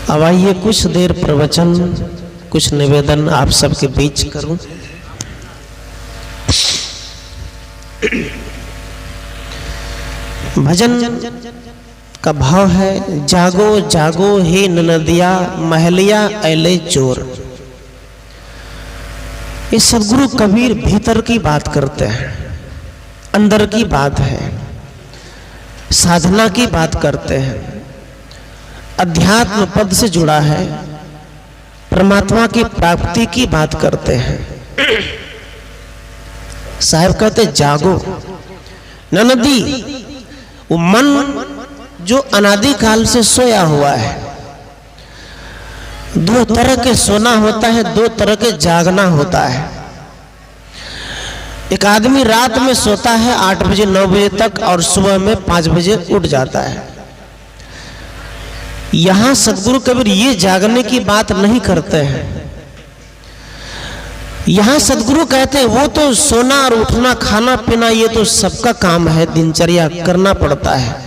अब आइए कुछ देर प्रवचन, कुछ निवेदन आप सबके बीच करूं। भजन का भाव है, जागो जागो हे ननदिया महलिया ऐले चोर। ये सदगुरु कबीर भीतर की बात करते हैं, अंदर की बात है, साधना की बात करते हैं, अध्यात्म पद से जुड़ा है, परमात्मा की प्राप्ति की बात करते हैं। साहब कहते जागो ननदी, वो मन जो अनादि काल से सोया हुआ है। दो तरह के सोना होता है, दो तरह के जागना होता है। एक आदमी रात में सोता है 8 बजे 9 बजे तक और सुबह में 5 बजे उठ जाता है। यहां सदगुरु कबीर ये जागने की बात नहीं करते हैं। यहां सदगुरु कहते हैं वो तो सोना और उठना, खाना पीना ये तो सबका काम है, दिनचर्या करना पड़ता है।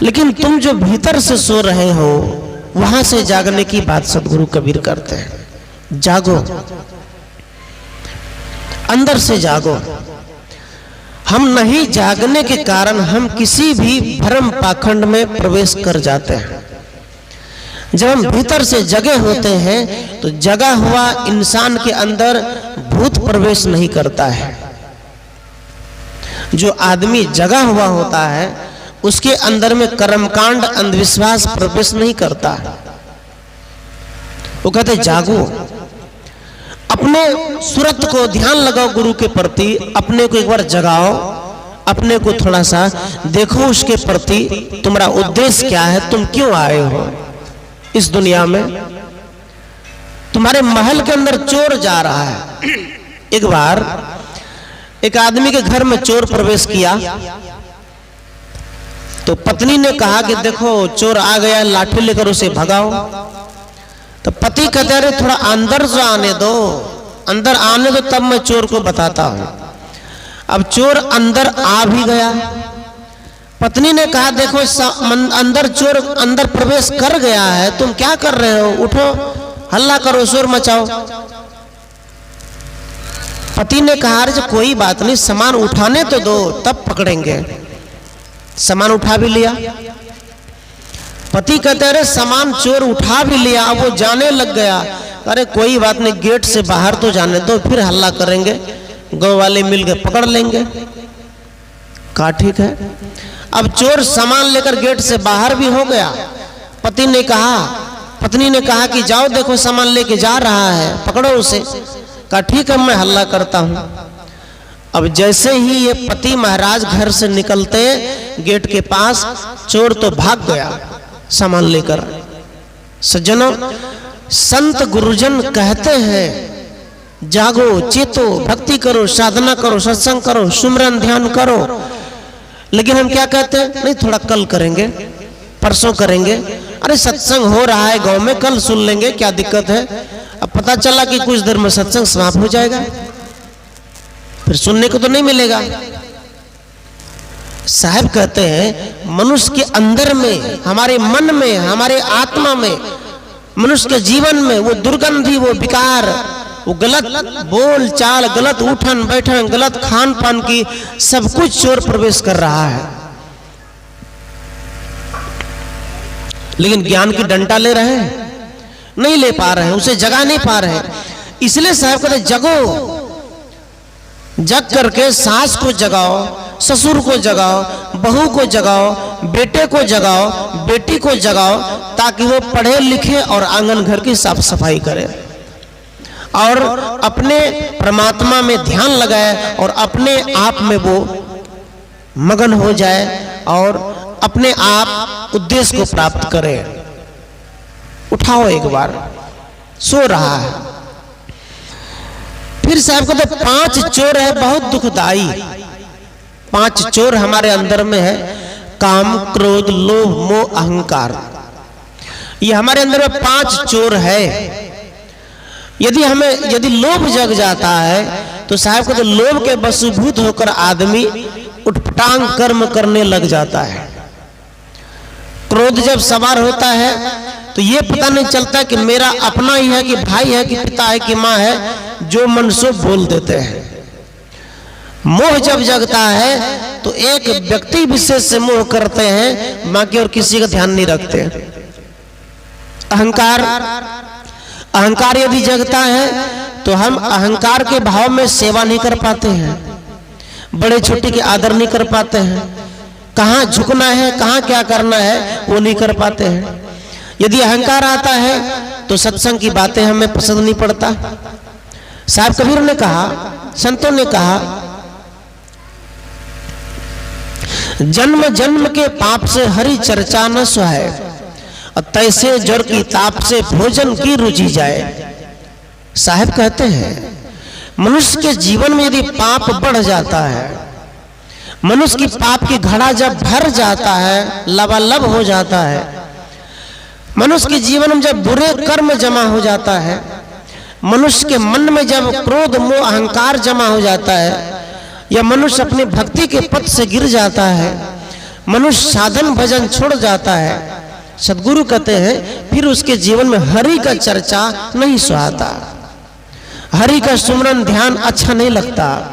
लेकिन तुम जो भीतर से सो रहे हो वहां से जागने की बात सदगुरु कबीर करते हैं। जागो, अंदर से जागो। हम नहीं जागने के कारण हम किसी भी भ्रम पाखंड में प्रवेश कर जाते हैं। जब हम भीतर से जगे होते हैं तो जगा हुआ इंसान के अंदर भूत प्रवेश नहीं करता है। जो आदमी जगा हुआ होता है उसके अंदर में कर्मकांड अंधविश्वास प्रवेश नहीं करता। वो कहते जागो, अपने सूरत को ध्यान लगाओ गुरु के प्रति, अपने को एक बार जगाओ, अपने को थोड़ा सा देखो, उसके प्रति तुम्हारा उद्देश्य क्या है, तुम क्यों आए हो इस दुनिया में। तुम्हारे महल के अंदर चोर जा रहा है। एक बार एक आदमी के घर में चोर प्रवेश किया तो पत्नी ने कहा कि देखो चोर आ गया, लाठी लेकर उसे भगाओ। तो पति कहते अरे थोड़ा अंदर से आने दो, अंदर आने दो तब मैं चोर को बताता हूं। अब चोर अंदर आ भी गया। पत्नी ने कहा देखो अंदर चोर अंदर प्रवेश कर गया है, तुम क्या कर रहे हो, उठो, हल्ला करो, शोर मचाओ। पति ने कहा अरे कोई बात नहीं, सामान उठाने तो दो तब पकड़ेंगे। सामान उठा भी लिया। पति कहते अरे सामान चोर उठा भी लिया, अब वो जाने लग गया। अरे कोई बात नहीं, गेट से बाहर तो जाने दो, फिर हल्ला करेंगे, गांव वाले मिलकर पकड़ लेंगे। कहा ठीक है। अब चोर सामान लेकर गेट से बाहर भी हो गया। पत्नी ने कहा कि जाओ देखो सामान लेके जा रहा है, पकड़ो उसे। कहा ठीक है मैं हल्ला करता हूं। अब जैसे ही ये पति महाराज घर से निकलते गेट के पास, चोर तो भाग गया सामान लेकर। सज्जनों, संत गुरुजन कहते हैं जागो, चेतो, भक्ति करो, साधना करो, सत्संग करो, सुमरन ध्यान करो। लेकिन हम क्या कहते हैं, नहीं थोड़ा कल करेंगे, परसों करेंगे। अरे सत्संग हो रहा है गांव में, कल सुन लेंगे, क्या दिक्कत है। अब पता चला कि कुछ देर में सत्संग समाप्त हो जाएगा, फिर सुनने को तो नहीं मिलेगा। साहब कहते हैं मनुष्य के अंदर में, हमारे मन में, हमारे आत्मा में, मनुष्य के जीवन में वो दुर्गंधी, वो विकार, वो गलत बोल चाल, गलत उठन बैठन, गलत खान पान की सब कुछ चोर प्रवेश कर रहा है। लेकिन ज्ञान की डंडा ले रहे हैं, नहीं ले पा रहे हैं, उसे जगा नहीं पा रहे हैं। इसलिए साहब कहते जगो, जग करके सास को जगाओ, ससुर को जगाओ, बहू को जगाओ, बेटे को जगाओ, बेटी को जगाओ, ताकि वो पढ़े लिखे और आंगन घर की साफ सफाई करे और अपने परमात्मा में ध्यान लगाए और अपने आप में वो मगन हो जाए और अपने आप उद्देश्य को प्राप्त करे। उठाओ एक बार, सो रहा है। फिर साहब कहते 5 चोर है बहुत दुखदाई। 5 चोर हमारे अंदर में है, काम, क्रोध, लोभ, मोह, अहंकार। ये हमारे अंदर में 5 चोर है। यदि लोभ जग जाता है तो साहब कहते लोभ के वशीभूत होकर आदमी उठपटांग कर्म करने लग जाता है। क्रोध जब सवार होता है तो ये पता नहीं चलता कि मेरा अपना ही है कि भाई है कि पिता है कि माँ है, जो मन सो बोल देते हैं। मोह जब जगता है तो एक व्यक्ति विशेष से मोह करते हैं, बाकी और किसी का ध्यान नहीं रखते। अहंकार यदि जगता है तो हम अहंकार के भाव में सेवा नहीं कर पाते हैं, बड़े छोटे के आदर नहीं कर पाते हैं, कहाँ झुकना है कहाँ क्या करना है वो नहीं कर पाते हैं। यदि अहंकार आता है तो सत्संग की बातें हमें पसंद नहीं पड़ता। साहब कबीर ने कहा, संतों ने कहा, जन्म जन्म के पाप से हरि चर्चा न सुहाए, तैसे जड़ की ताप से भोजन की रुचि जाए। साहब कहते हैं मनुष्य के जीवन में यदि पाप बढ़ जाता है, मनुष्य की पाप की घड़ा जब भर जाता है, लबालब हो जाता है, मनुष्य के जीवन में जब बुरे कर्म जमा हो जाता है, मनुष्य के मन में जब क्रोध मोह अहंकार जमा हो जाता है, या मनुष्य अपनी भक्ति के पथ से गिर जाता है, मनुष्य साधन भजन छोड़ जाता है, सदगुरु कहते हैं फिर उसके जीवन में हरि का चर्चा नहीं सुहाता, हरि का सुमरन ध्यान अच्छा नहीं लगता,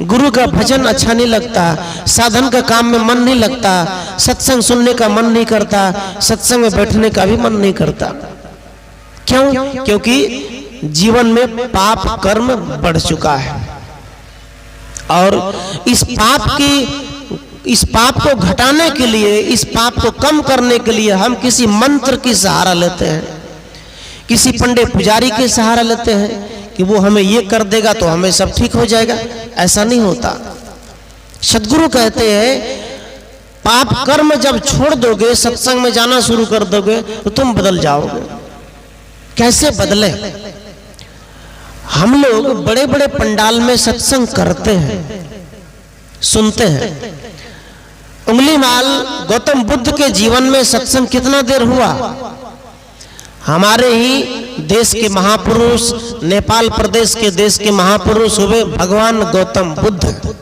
गुरु का भजन अच्छा नहीं लगता, साधन का काम में मन नहीं लगता, सत्संग सुनने का मन नहीं करता, सत्संग में बैठने का भी मन नहीं करता। क्यों? क्योंकि जीवन में पाप कर्म बढ़ चुका है। और इस पाप को घटाने के लिए, इस पाप को कम करने के लिए हम किसी मंत्र की सहारा लेते हैं, किसी पंडित पुजारी के सहारा लेते हैं कि वो हमें ये कर देगा तो हमें सब ठीक हो जाएगा। ऐसा नहीं होता। सदगुरु कहते हैं पाप कर्म जब छोड़ दोगे, सत्संग में जाना शुरू कर दोगे तो तुम बदल जाओगे। कैसे बदले? हम लोग बड़े बड़े पंडाल में सत्संग करते हैं, सुनते हैं। उंगली माल गौतम बुद्ध के जीवन में सत्संग कितना देर हुआ? हमारे ही देश के महापुरुष, नेपाल प्रदेश के देश के महापुरुष हुए भगवान गौतम बुद्ध।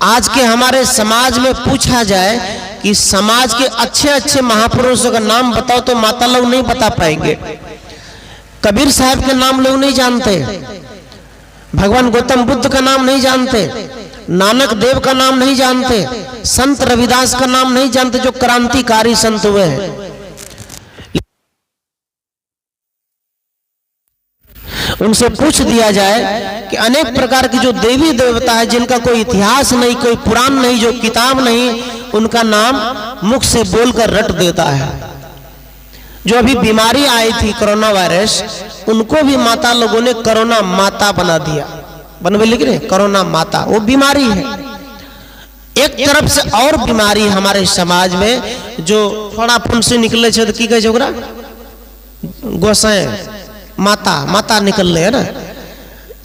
आज के हमारे समाज में पूछा जाए कि समाज के अच्छे अच्छे महापुरुषों का नाम बताओ तो माता लोग नहीं बता पाएंगे। कबीर साहब के नाम लोग नहीं जानते, भगवान गौतम बुद्ध का नाम नहीं जानते, नानक देव का नाम नहीं जानते, संत रविदास का नाम नहीं जानते, जो क्रांतिकारी संत हुए हैं। उनसे पूछ दिया जाए कि अनेक प्रकार की जो देवी देवता है जिनका कोई इतिहास नहीं, कोई पुराण नहीं, जो किताब नहीं, उनका नाम मुख से बोलकर रट देता है। जो अभी बीमारी आई थी कोरोना वायरस, उनको भी माता लोगों ने कोरोना माता बना दिया, बनवे लिख रहे कोरोना माता। वो बीमारी है। एक तरफ से और बीमारी हमारे समाज में जो थोड़ा फुंसी निकले छे, की कहे ओकरा गोसाई माता माता निकल रहे है ना।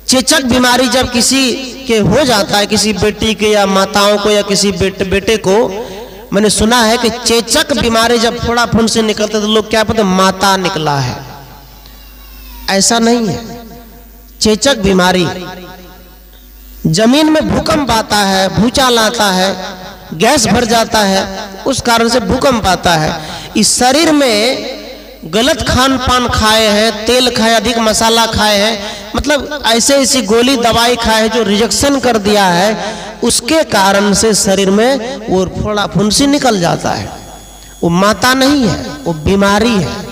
चेचक बीमारी जब किसी के हो जाता है, किसी बेटी के या माताओं को या किसी बेटे को, मैंने सुना है कि चेचक बीमारी जब थोड़ा फुंसी निकलते तो लोग क्या पता माता निकला है। ऐसा नहीं है। चेचक बीमारी जमीन में भूकंप आता है, भूचाल आता है, गैस भर जाता है, उस कारण से भूकंप आता है। इस शरीर में गलत खान पान खाए हैं, तेल खाए, अधिक मसाला खाए हैं, मतलब ऐसे ऐसी गोली दवाई खाए जो रिजेक्शन कर दिया है, उसके कारण से शरीर में वो फोड़ा फुंसी निकल जाता है। वो माता नहीं है, वो बीमारी है।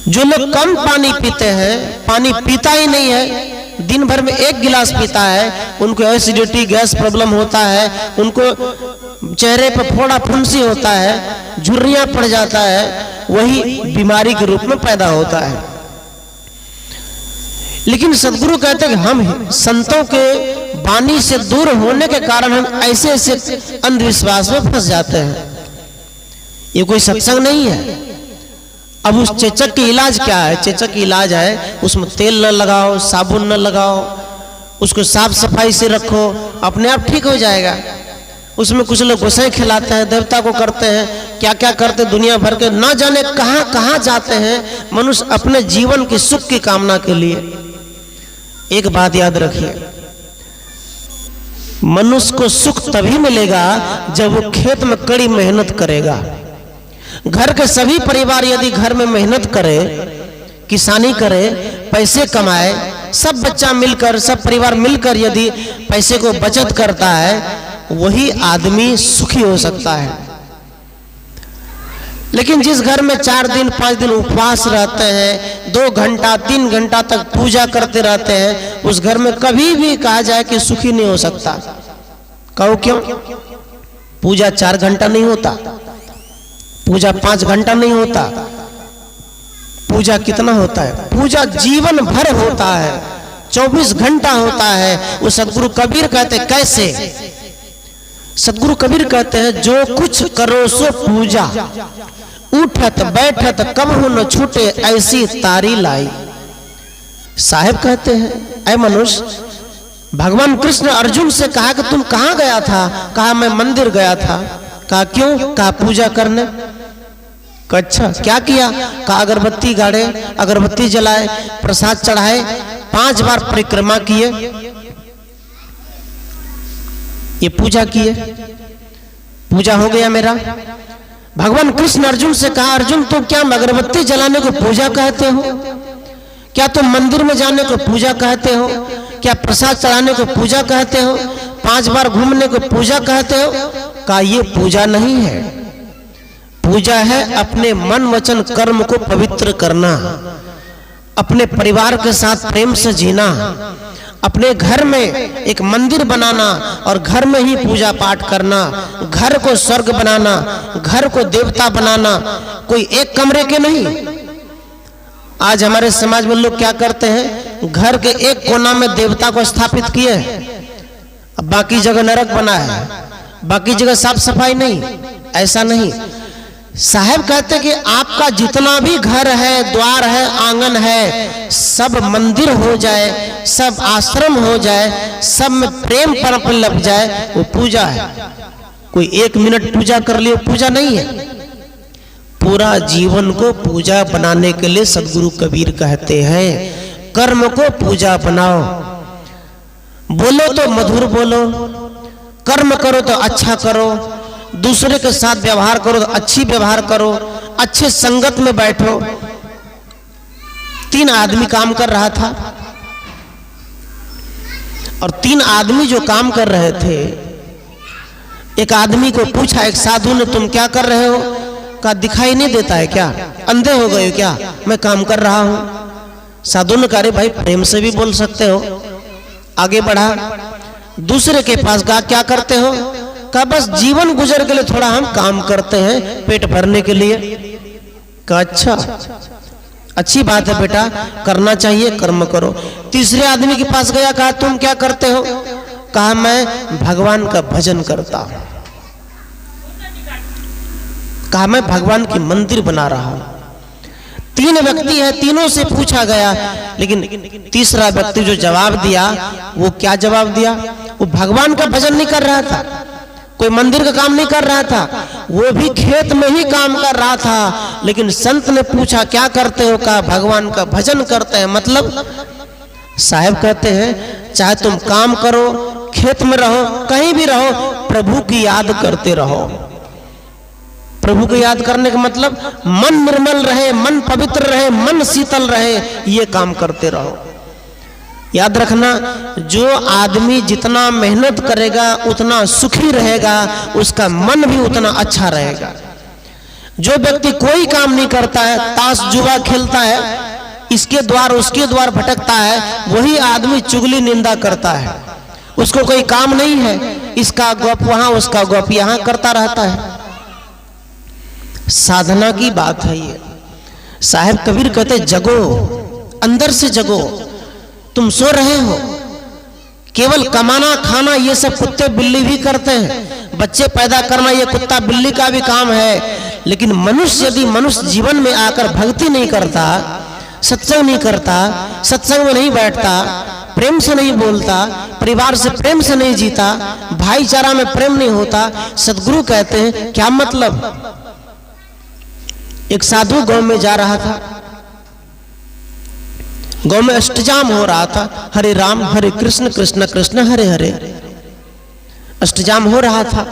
जो लोग कम पानी पीते हैं, पानी पीता ही नहीं है, दिन भर में 1 गिलास पीता है, उनको एसिडिटी गैस प्रॉब्लम होता है, उनको चेहरे पर फोड़ा फुंसी होता है, झुर्रियां पड़ जाता है, वही बीमारी के रूप में पैदा होता है। लेकिन सदगुरु कहते हैं कि हम संतों के वाणी से दूर होने के कारण हम ऐसे ऐसे अंधविश्वास में फंस जाते हैं। ये कोई सत्संग नहीं है। अब उस चेचक की इलाज क्या है? चेचक की इलाज है उसमें तेल न लगाओ, साबुन न लगाओ, उसको साफ सफाई से रखो, अपने आप ठीक हो जाएगा। उसमें कुछ लोग गोसाई खिलाते हैं, देवता को करते हैं, क्या क्या करते, दुनिया भर के ना जाने कहां कहां जाते हैं मनुष्य अपने जीवन के सुख की कामना के लिए। एक बात याद रखिए, मनुष्य को सुख तभी मिलेगा जब वो खेत में कड़ी मेहनत करेगा। घर के सभी परिवार यदि घर में मेहनत करे, किसानी करे, पैसे कमाए, सब बच्चा मिलकर, सब परिवार मिलकर यदि पैसे को बचत करता है, वही आदमी सुखी हो सकता है। लेकिन जिस घर में 4 दिन 5 दिन उपवास रहते हैं, 2 घंटा 3 घंटा तक पूजा करते रहते हैं, उस घर में कभी भी कहा जाए कि सुखी नहीं हो सकता। कहो क्यों? पूजा 4 घंटा नहीं होता, पूजा 5 घंटा नहीं होता, पूजा कितना होता है? पूजा जीवन भर होता है, 24 घंटा होता है। वो सदगुरु कबीर कहते कैसे? सदगुरु कबीर कहते हैं, जो कुछ करो सो पूजा, उठत बैठत कबहू न छूटे ऐसी तारी लाई। साहेब कहते हैं, ऐ मनुष्य, भगवान कृष्ण अर्जुन से कहा कि तुम कहां गया था? कहा मैं मंदिर गया था। कहा क्यों? कहा पूजा करने। अच्छा क्या किया? कहा अगरबत्ती गाड़े, अगरबत्ती जलाए, प्रसाद चढ़ाए, 5 बार परिक्रमा किए, ये पूजा किए, पूजा हो गया मेरा। भगवान कृष्ण अर्जुन से कहा, अर्जुन तुम क्या अगरबत्ती जलाने को पूजा कहते हो? क्या तुम मंदिर में जाने को पूजा कहते हो? क्या प्रसाद चढ़ाने को पूजा कहते हो? 5 बार घूमने को पूजा कहते हो? कहा ये पूजा नहीं है। पूजा है अपने मन वचन कर्म को पवित्र करना, अपने परिवार के साथ प्रेम से जीना, अपने घर में एक मंदिर बनाना और घर में ही पूजा पाठ करना, घर को स्वर्ग बनाना, घर को देवता बनाना, कोई एक कमरे के नहीं। आज हमारे समाज में लोग क्या करते हैं? घर के एक कोना में देवता को स्थापित किए, अब बाकी जगह नरक बना है, बाकी जगह साफ सफाई नहीं। ऐसा नहीं। साहब कहते कि आपका जितना भी घर है, द्वार है, आंगन है, सब मंदिर हो जाए, सब आश्रम हो जाए, सब में प्रेम पर लग जाए, वो पूजा है। कोई 1 मिनट पूजा कर लिए पूजा नहीं है। पूरा जीवन को पूजा बनाने के लिए सदगुरु कबीर कहते हैं, कर्म को पूजा बनाओ। बोलो तो मधुर बोलो, कर्म करो तो अच्छा करो, दूसरे के साथ व्यवहार करो तो अच्छी व्यवहार करो, अच्छे संगत में बैठो। 3 आदमी काम कर रहा था और 3 आदमी जो काम कर रहे थे, एक आदमी को पूछा, एक साधु ने, तुम क्या कर रहे हो? कहा दिखाई नहीं देता है क्या? अंधे हो गए क्या? मैं काम कर रहा हूं। साधु ने कहा, भाई प्रेम से भी बोल सकते हो। आगे बढ़ा, दूसरे के पास कहा क्या करते हो? कहा बस जीवन गुजर के लिए थोड़ा हम काम करते हैं, पेट भरने के लिए। कहा अच्छा, अच्छी बात है बेटा, करना चाहिए, कर्म करो। तीसरे आदमी के पास गया, कहा तुम क्या करते हो? कहा मैं भगवान का भजन करता हूं। कहा मैं भगवान की मंदिर बना रहा हूं। 3 व्यक्ति है, तीनों से पूछा गया, लेकिन तीसरा व्यक्ति जो जवाब दिया, वो क्या जवाब दिया? वो भगवान का भजन नहीं कर रहा था, कोई मंदिर का काम नहीं कर रहा था, वो भी खेत में ही काम कर रहा था। लेकिन संत ने पूछा क्या करते हो? कहा भगवान का भजन करते हैं। मतलब साहब कहते हैं, चाहे तुम काम करो, खेत में रहो, कहीं भी रहो, प्रभु की याद करते रहो। प्रभु को याद करने का मतलब मन निर्मल रहे, मन पवित्र रहे, मन शीतल रहे, ये काम करते रहो। याद रखना, जो आदमी जितना मेहनत करेगा उतना सुखी रहेगा, उसका मन भी उतना अच्छा रहेगा। जो व्यक्ति कोई काम नहीं करता है, ताश जुआ खेलता है, इसके द्वार उसके द्वार भटकता है, वही आदमी चुगली निंदा करता है। उसको कोई काम नहीं है, इसका गप वहां, उसका गप यहां करता रहता है। साधना की बात है ये। साहब कबीर कहते जगो, अंदर से जगो। तुम सो रहे हो, केवल कमाना खाना ये सब कुत्ते बिल्ली भी करते हैं, बच्चे पैदा करना ये कुत्ता बिल्ली का भी काम है। लेकिन मनुष्य यदि मनुष्य जीवन में आकर भक्ति नहीं करता, सत्संग नहीं करता, सत्संग में नहीं बैठता, प्रेम से नहीं बोलता, परिवार से प्रेम से नहीं जीता, भाईचारा में प्रेम नहीं होता, सदगुरु कहते हैं क्या मतलब? एक साधु गांव में जा रहा था, गांव में अष्टजाम हो रहा था, हरे राम हरे कृष्ण कृष्ण कृष्ण हरे हरे, अष्टजाम हो रहा था।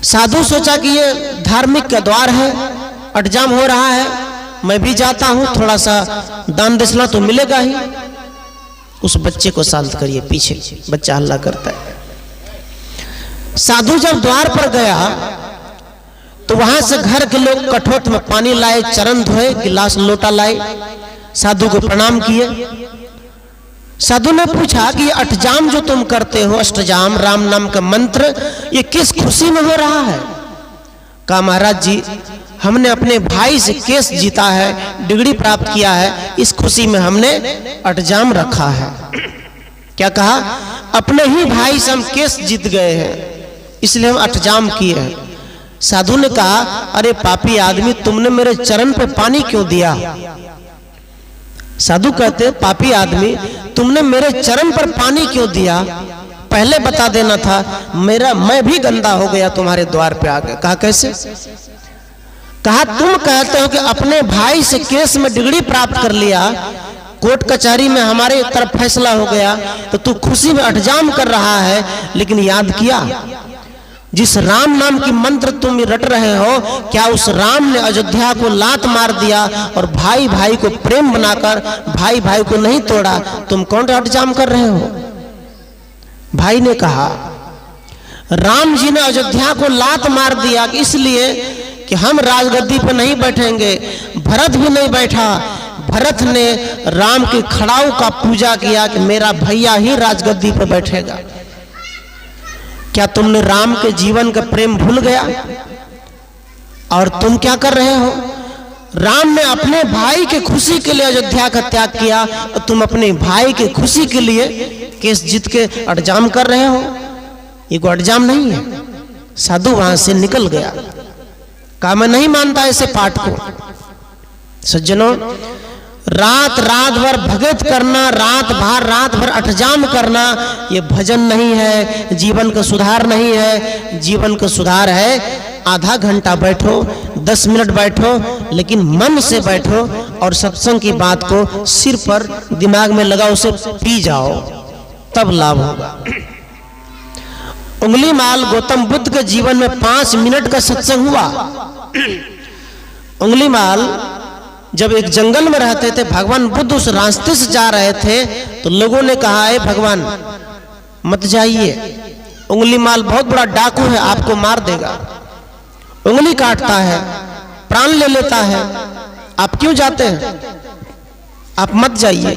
साधु सोचा कि ये धार्मिक का द्वार है, अठजाम हो रहा है, मैं भी जाता हूं, थोड़ा सा दान दक्षिणा तो मिलेगा ही। उस बच्चे को शांत करिए, पीछे बच्चा हल्ला करता है। साधु जब द्वार पर गया तो वहां से घर के लोग कठोट में पानी लाए, चरण धोए, गिलास लोटा लाए, साधु को प्रणाम किए। साधु ने पूछा कि ये अठजाम जो तुम करते हो, अष्टजाम राम नाम का मंत्र, ये किस खुशी में हो रहा है? कहा महाराज जी, हमने अपने भाई से केस जीता है, डिग्री प्राप्त किया है, इस खुशी में हमने अठजाम रखा है। क्या कहा? अपने ही भाई से हम केस जीत गए हैं, इसलिए हम अठजाम किए हैं। साधु ने कहा, अरे पापी आदमी, तुमने मेरे चरण पे पानी क्यों दिया? साधु कहते, पापी आदमी, तुमने मेरे चरण पर पानी क्यों दिया? पहले बता देना था, मैं भी गंदा हो गया तुम्हारे द्वार पे आके। कहा कैसे? कहा तुम कहते हो कि अपने भाई से केस में डिग्री प्राप्त कर लिया, कोर्ट कचहरी में हमारे तरफ फैसला हो गया, तो तू खुशी में अठजाम कर रहा है, लेकिन याद किया जिस राम नाम की मंत्र तुम रट रहे हो, क्या उस राम ने अयोध्या को लात मार दिया और भाई भाई को प्रेम बनाकर भाई भाई को नहीं तोड़ा? तुम कौन अठजाम कर रहे हो? भाई ने कहा, राम जी ने अयोध्या को लात मार दिया इसलिए कि हम राजगद्दी पर नहीं बैठेंगे, भरत भी नहीं बैठा। भरत ने राम के खड़ाऊ का पूजा किया कि मेरा भैया ही राजगद्दी पर बैठेगा। क्या तुमने राम के जीवन का प्रेम भूल गया? और तुम क्या कर रहे हो? राम ने अपने भाई के खुशी के लिए अयोध्या का त्याग किया और तुम अपने भाई के खुशी के लिए केस जीत के अठजाम कर रहे हो। ये कोई अठजाम नहीं है। साधु वहां से निकल गया। कहा मैं नहीं मानता ऐसे पाठ को। सज्जनों, रात भर भगत करना, रात भर अठजाम करना, ये भजन नहीं है, जीवन का सुधार नहीं है। जीवन का सुधार है आधा घंटा बैठो, 10 मिनट बैठो, लेकिन मन से बैठो और सत्संग की बात को सिर पर दिमाग में लगाओ, उसे पी जाओ, तब लाभ होगा। उंगली माल गौतम बुद्ध के जीवन में 5 मिनट का सत्संग हुआ। उंगली माल जब एक जंगल में रहते थे, भगवान बुद्ध उस रास्ते से जा रहे थे तो लोगों ने कहा, है भगवान मत जाइए, उंगली माल बहुत बड़ा डाकू है, आपको मार देगा, उंगली काटता है, प्राण ले लेता है, आप क्यों जाते हैं? आप मत जाइए।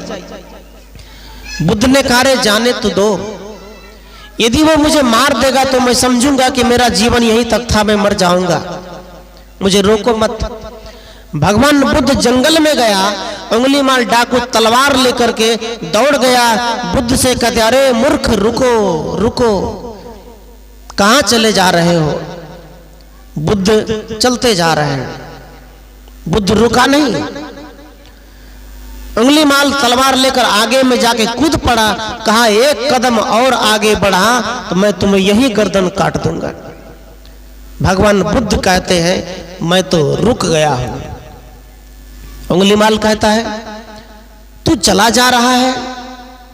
बुद्ध ने कहा, रे जाने तो दो, यदि वो मुझे मार देगा तो मैं समझूंगा कि मेरा जीवन यहीं तक था, मैं मर जाऊंगा, मुझे रोको मत। भगवान बुद्ध जंगल में गया, उंगली माल डाकू तलवार लेकर के दौड़ गया, बुद्ध से कहते, अरे मूर्ख रुको रुको, कहां चले जा रहे हो? बुद्ध चलते जा रहे हैं। बुद्ध रुका नहीं, उंगली माल तलवार लेकर आगे में जाके कूद पड़ा। कहा एक कदम और आगे बढ़ा तो मैं तुम्हें यही गर्दन काट दूंगा। भगवान बुद्ध कहते हैं, मैं तो रुक गया हूं। उंगली माल कहता है, तू चला जा रहा है,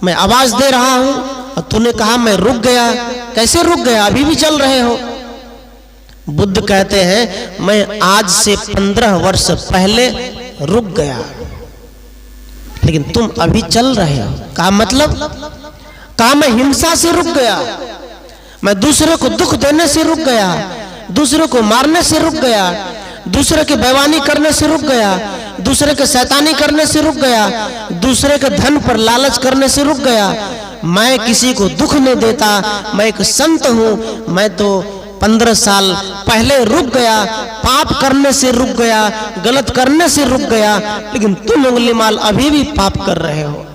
मैं आवाज दे रहा हूं और तूने कहा मैं रुक गया। कैसे रुक गया? अभी भी चल रहे हो। बुद्ध कहते हैं, मैं आज से 15 वर्ष पहले रुक गया, लेकिन तुम अभी चल रहे हो। कहा मतलब? कहा मैं हिंसा से रुक गया, मैं दूसरे को दुख देने से रुक गया, दूसरे को मारने से रुक गया, दूसरे के बेईमानी करने से रुक गया, दूसरे के शैतानी करने से रुक गया, दूसरे के धन पर लालच करने से रुक गया। मैं किसी को दुख नहीं देता, मैं एक संत हूं। मैं तो 15 साल पहले रुक गया, पाप करने से रुक गया, गलत करने से रुक गया, लेकिन तुम उंगली माल अभी भी पाप कर रहे हो।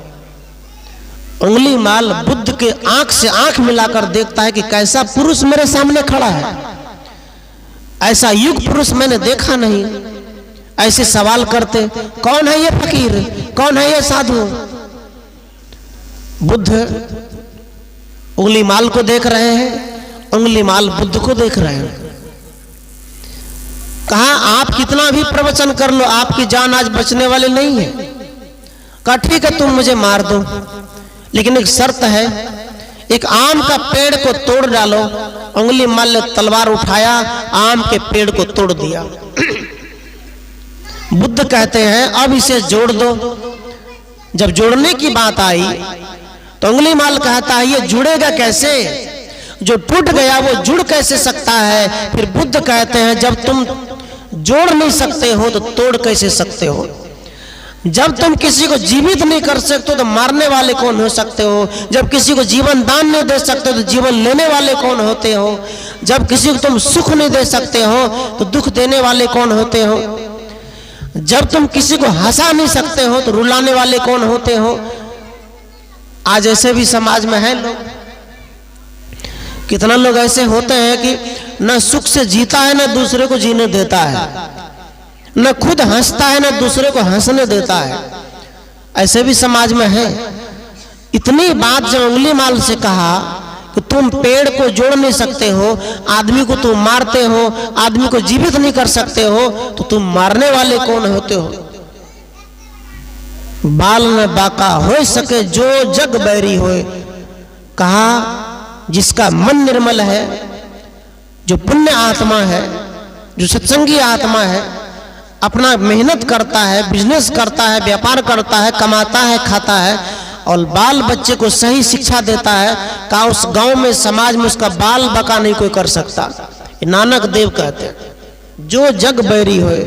उंगली माल बुद्ध के आंख से आंख मिलाकर देखता है कि कैसा पुरुष मेरे सामने खड़ा है, ऐसा युग पुरुष मैंने देखा नहीं। ऐसे सवाल करते, कौन है ये फकीर, कौन है ये साधु? बुद्ध उंगली माल को देख रहे हैं, उंगली माल बुद्ध को देख रहे हैं। कहा आप कितना भी प्रवचन कर लो, आपकी जान आज बचने वाली नहीं है। कहा ठीक है, तुम मुझे मार दो, लेकिन एक शर्त है, एक आम का पेड़ को तोड़ डालो। अंगुलीमाल ने तलवार उठाया, आम के पेड़ को तोड़ दिया। बुद्ध कहते हैं अब इसे जोड़ दो। जब जोड़ने की बात आई तो अंगुलीमाल कहता है ये जुड़ेगा कैसे, जो टूट गया वो जुड़ कैसे सकता है। फिर बुद्ध कहते हैं जब तुम जोड़ नहीं सकते हो तो तोड़ कैसे सकते हो। जब तुम किसी को जीवित नहीं कर सकते तो मारने वाले कौन हो सकते हो। जब किसी को जीवन दान नहीं दे सकते तो जीवन लेने वाले कौन होते हो। जब किसी को तुम सुख नहीं दे सकते हो तो दुख देने वाले कौन होते हो। जब तुम किसी को हंसा नहीं सकते हो तो रुलाने वाले कौन होते हो। आज ऐसे भी समाज में है लोग, कितना लोग ऐसे होते हैं कि न सुख से जीता है न दूसरे को जीने देता है, न खुद हंसता है न दूसरे को हंसने देता है। ऐसे भी समाज में है। इतनी बात जब अंगुलीमाल से कहा कि तुम पेड़ को जोड़ नहीं सकते हो, आदमी को तुम मारते हो, आदमी को जीवित नहीं कर सकते हो, तो तुम मारने वाले कौन होते हो। बाल न बाका हो सके जो जग बैरी होए। कहा जिसका मन निर्मल है, जो पुण्य आत्मा है, जो सत्संगी आत्मा है, अपना मेहनत करता है, बिजनेस करता है, व्यापार करता है, कमाता है, खाता है और बाल बच्चे को सही शिक्षा देता है, का उस गांव में समाज में उसका बाल बका नहीं कोई कर सकता। नानक देव कहते हैं जो जग बैरी होए,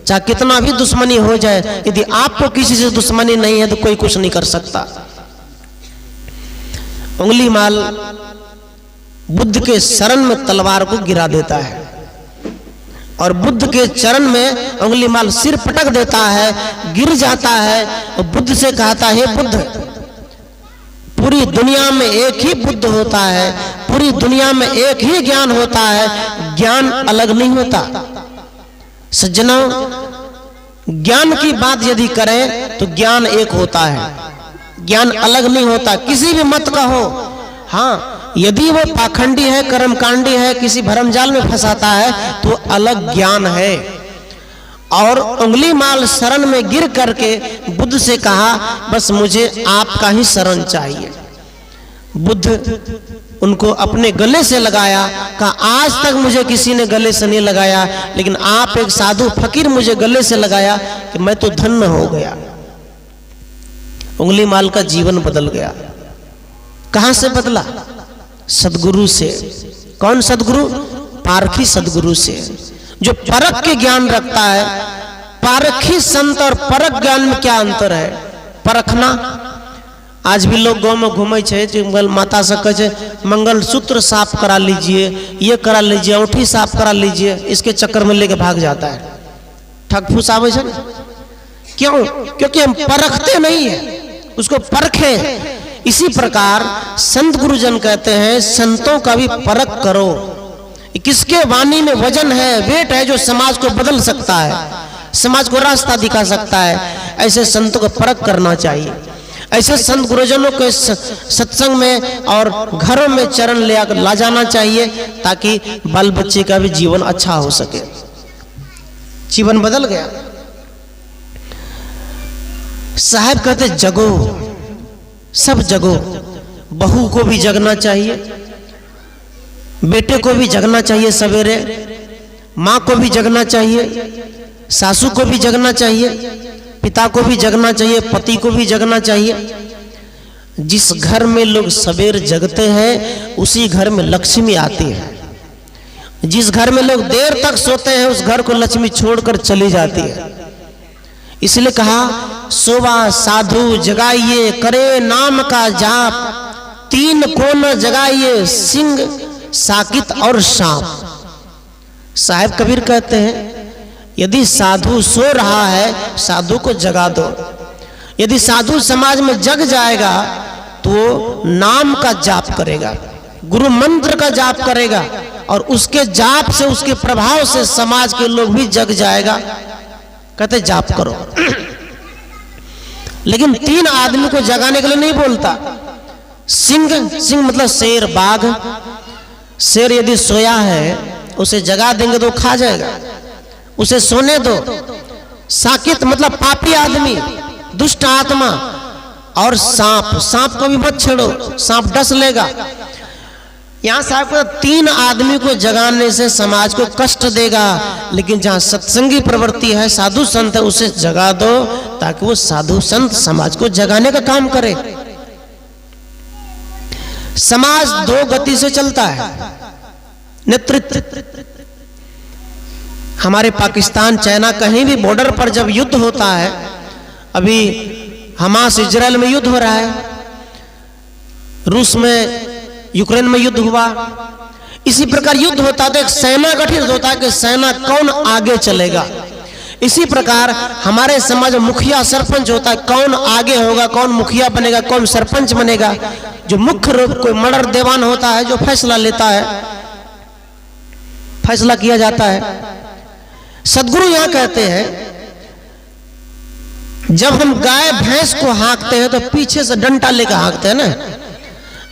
चाहे कितना भी दुश्मनी हो जाए, यदि आपको किसी से दुश्मनी नहीं है तो कोई कुछ नहीं कर सकता। अंगुलीमाल बुद्ध के शरण में तलवार को गिरा देता है और बुद्ध के चरण में अंगुलीमाल सिर पटक देता है, गिर जाता है और बुद्ध से कहता है हे बुद्ध, पूरी दुनिया में एक ही बुद्ध होता है, पूरी दुनिया में एक ही ज्ञान होता है, ज्ञान अलग नहीं होता। सज्जनों, ज्ञान की बात यदि करें तो ज्ञान एक होता है, ज्ञान अलग नहीं होता। किसी भी मत का हो, हाँ, यदि वो पाखंडी है, कर्मकांडी है, किसी भरमजाल में फंसाता है तो अलग ज्ञान है। और अंगुलीमाल शरण में गिर करके बुद्ध से कहा बस मुझे आपका ही शरण चाहिए। बुद्ध उनको अपने गले से लगाया, कहा आज तक मुझे किसी ने गले से नहीं लगाया, लेकिन आप एक साधु फकीर मुझे गले से लगाया कि मैं तो धन्य हो गया। अंगुलीमाल का जीवन बदल गया। कहां से बदला? सदगुरु से। कौन सदगुरु? पारखी सदगुरु से, जो परख के ज्ञान रखता है। पारखी संत और परख ज्ञान में क्या अंतर है? परखना, आज भी लोग गांव में घूमे छे, माता से कहे मंगल सूत्र साफ करा लीजिए, ये करा लीजिए, अंगूठी साफ करा लीजिए, इसके चक्कर में लेके भाग जाता है। ठग फूस आवे छे। क्यों? क्योंकि हम परखते नहीं है, उसको परखे। इसी प्रकार संत गुरुजन कहते हैं संतों का भी परख करो। किसके वाणी में वजन है, वेट है, जो समाज को बदल सकता है, समाज को रास्ता दिखा सकता है, ऐसे संतों को परख करना चाहिए। ऐसे संत गुरुजनों के सत्संग में और घरों में चरण ला जाना चाहिए, ताकि बाल बच्चे का भी जीवन अच्छा हो सके। जीवन बदल गया। साहब कहते जगो, सब जगो। बहू को भी जगना चाहिए, बेटे को भी जगना चाहिए सवेरे, माँ को भी जगना चाहिए, सासू को भी जगना चाहिए, पिता को भी जगना चाहिए, पति को भी जगना चाहिए। जिस घर में लोग सवेर जगते हैं उसी घर में लक्ष्मी आती है। जिस घर में लोग देर तक सोते हैं उस घर को लक्ष्मी छोड़कर चली जाती है। इसलिए कहा सोवा साधु जगाइए, करे नाम का जाप, तीन कोन जगाइए, सिंह साकित और सांप। साहिब कबीर कहते हैं यदि साधु सो रहा है साधु को जगा दो। यदि साधु समाज में जग जाएगा तो नाम का जाप करेगा, गुरु मंत्र का जाप करेगा, और उसके जाप से, उसके प्रभाव से समाज के लोग भी जग जाएगा। कहते जाप करो। लेकिन तीन आदमी को जगाने के लिए नहीं बोलता। सिंह, सिंह मतलब शेर, बाघ। शेर यदि सोया है उसे जगा देंगे तो खा जाएगा, उसे सोने दो। साकित मतलब पापी आदमी, दुष्ट आत्मा, और सांप, सांप को भी मत छेड़ो, सांप डस लेगा। यहां साहब को 3 आदमी को जगाने से समाज को कष्ट देगा, लेकिन जहां सत्संगी प्रवृत्ति है, साधु संत है, उसे जगा दो ताकि वो साधु संत समाज को जगाने का काम करे। समाज 2 गति से चलता है, नेतृत्व। हमारे पाकिस्तान चाइना कहीं भी बॉर्डर पर जब युद्ध होता है, अभी हमास इजराइल में युद्ध हो रहा है, रूस में यूक्रेन में युद्ध हुआ, इसी प्रकार युद्ध होता है तो एक सेना गठित होता है कि सेना कौन आगे चलेगा। इसी प्रकार हमारे समाज में मुखिया सरपंच होता है, कौन आगे होगा, कौन मुखिया बनेगा, कौन सरपंच बनेगा। जो मुख्य रूप कोई मर्डर देवान होता है जो फैसला लेता है, फैसला किया जाता है। सदगुरु यहां कहते हैं जब हम गाय भैंस को हाँकते हैं तो पीछे से डंडा लेकर हाँकते हैं ना।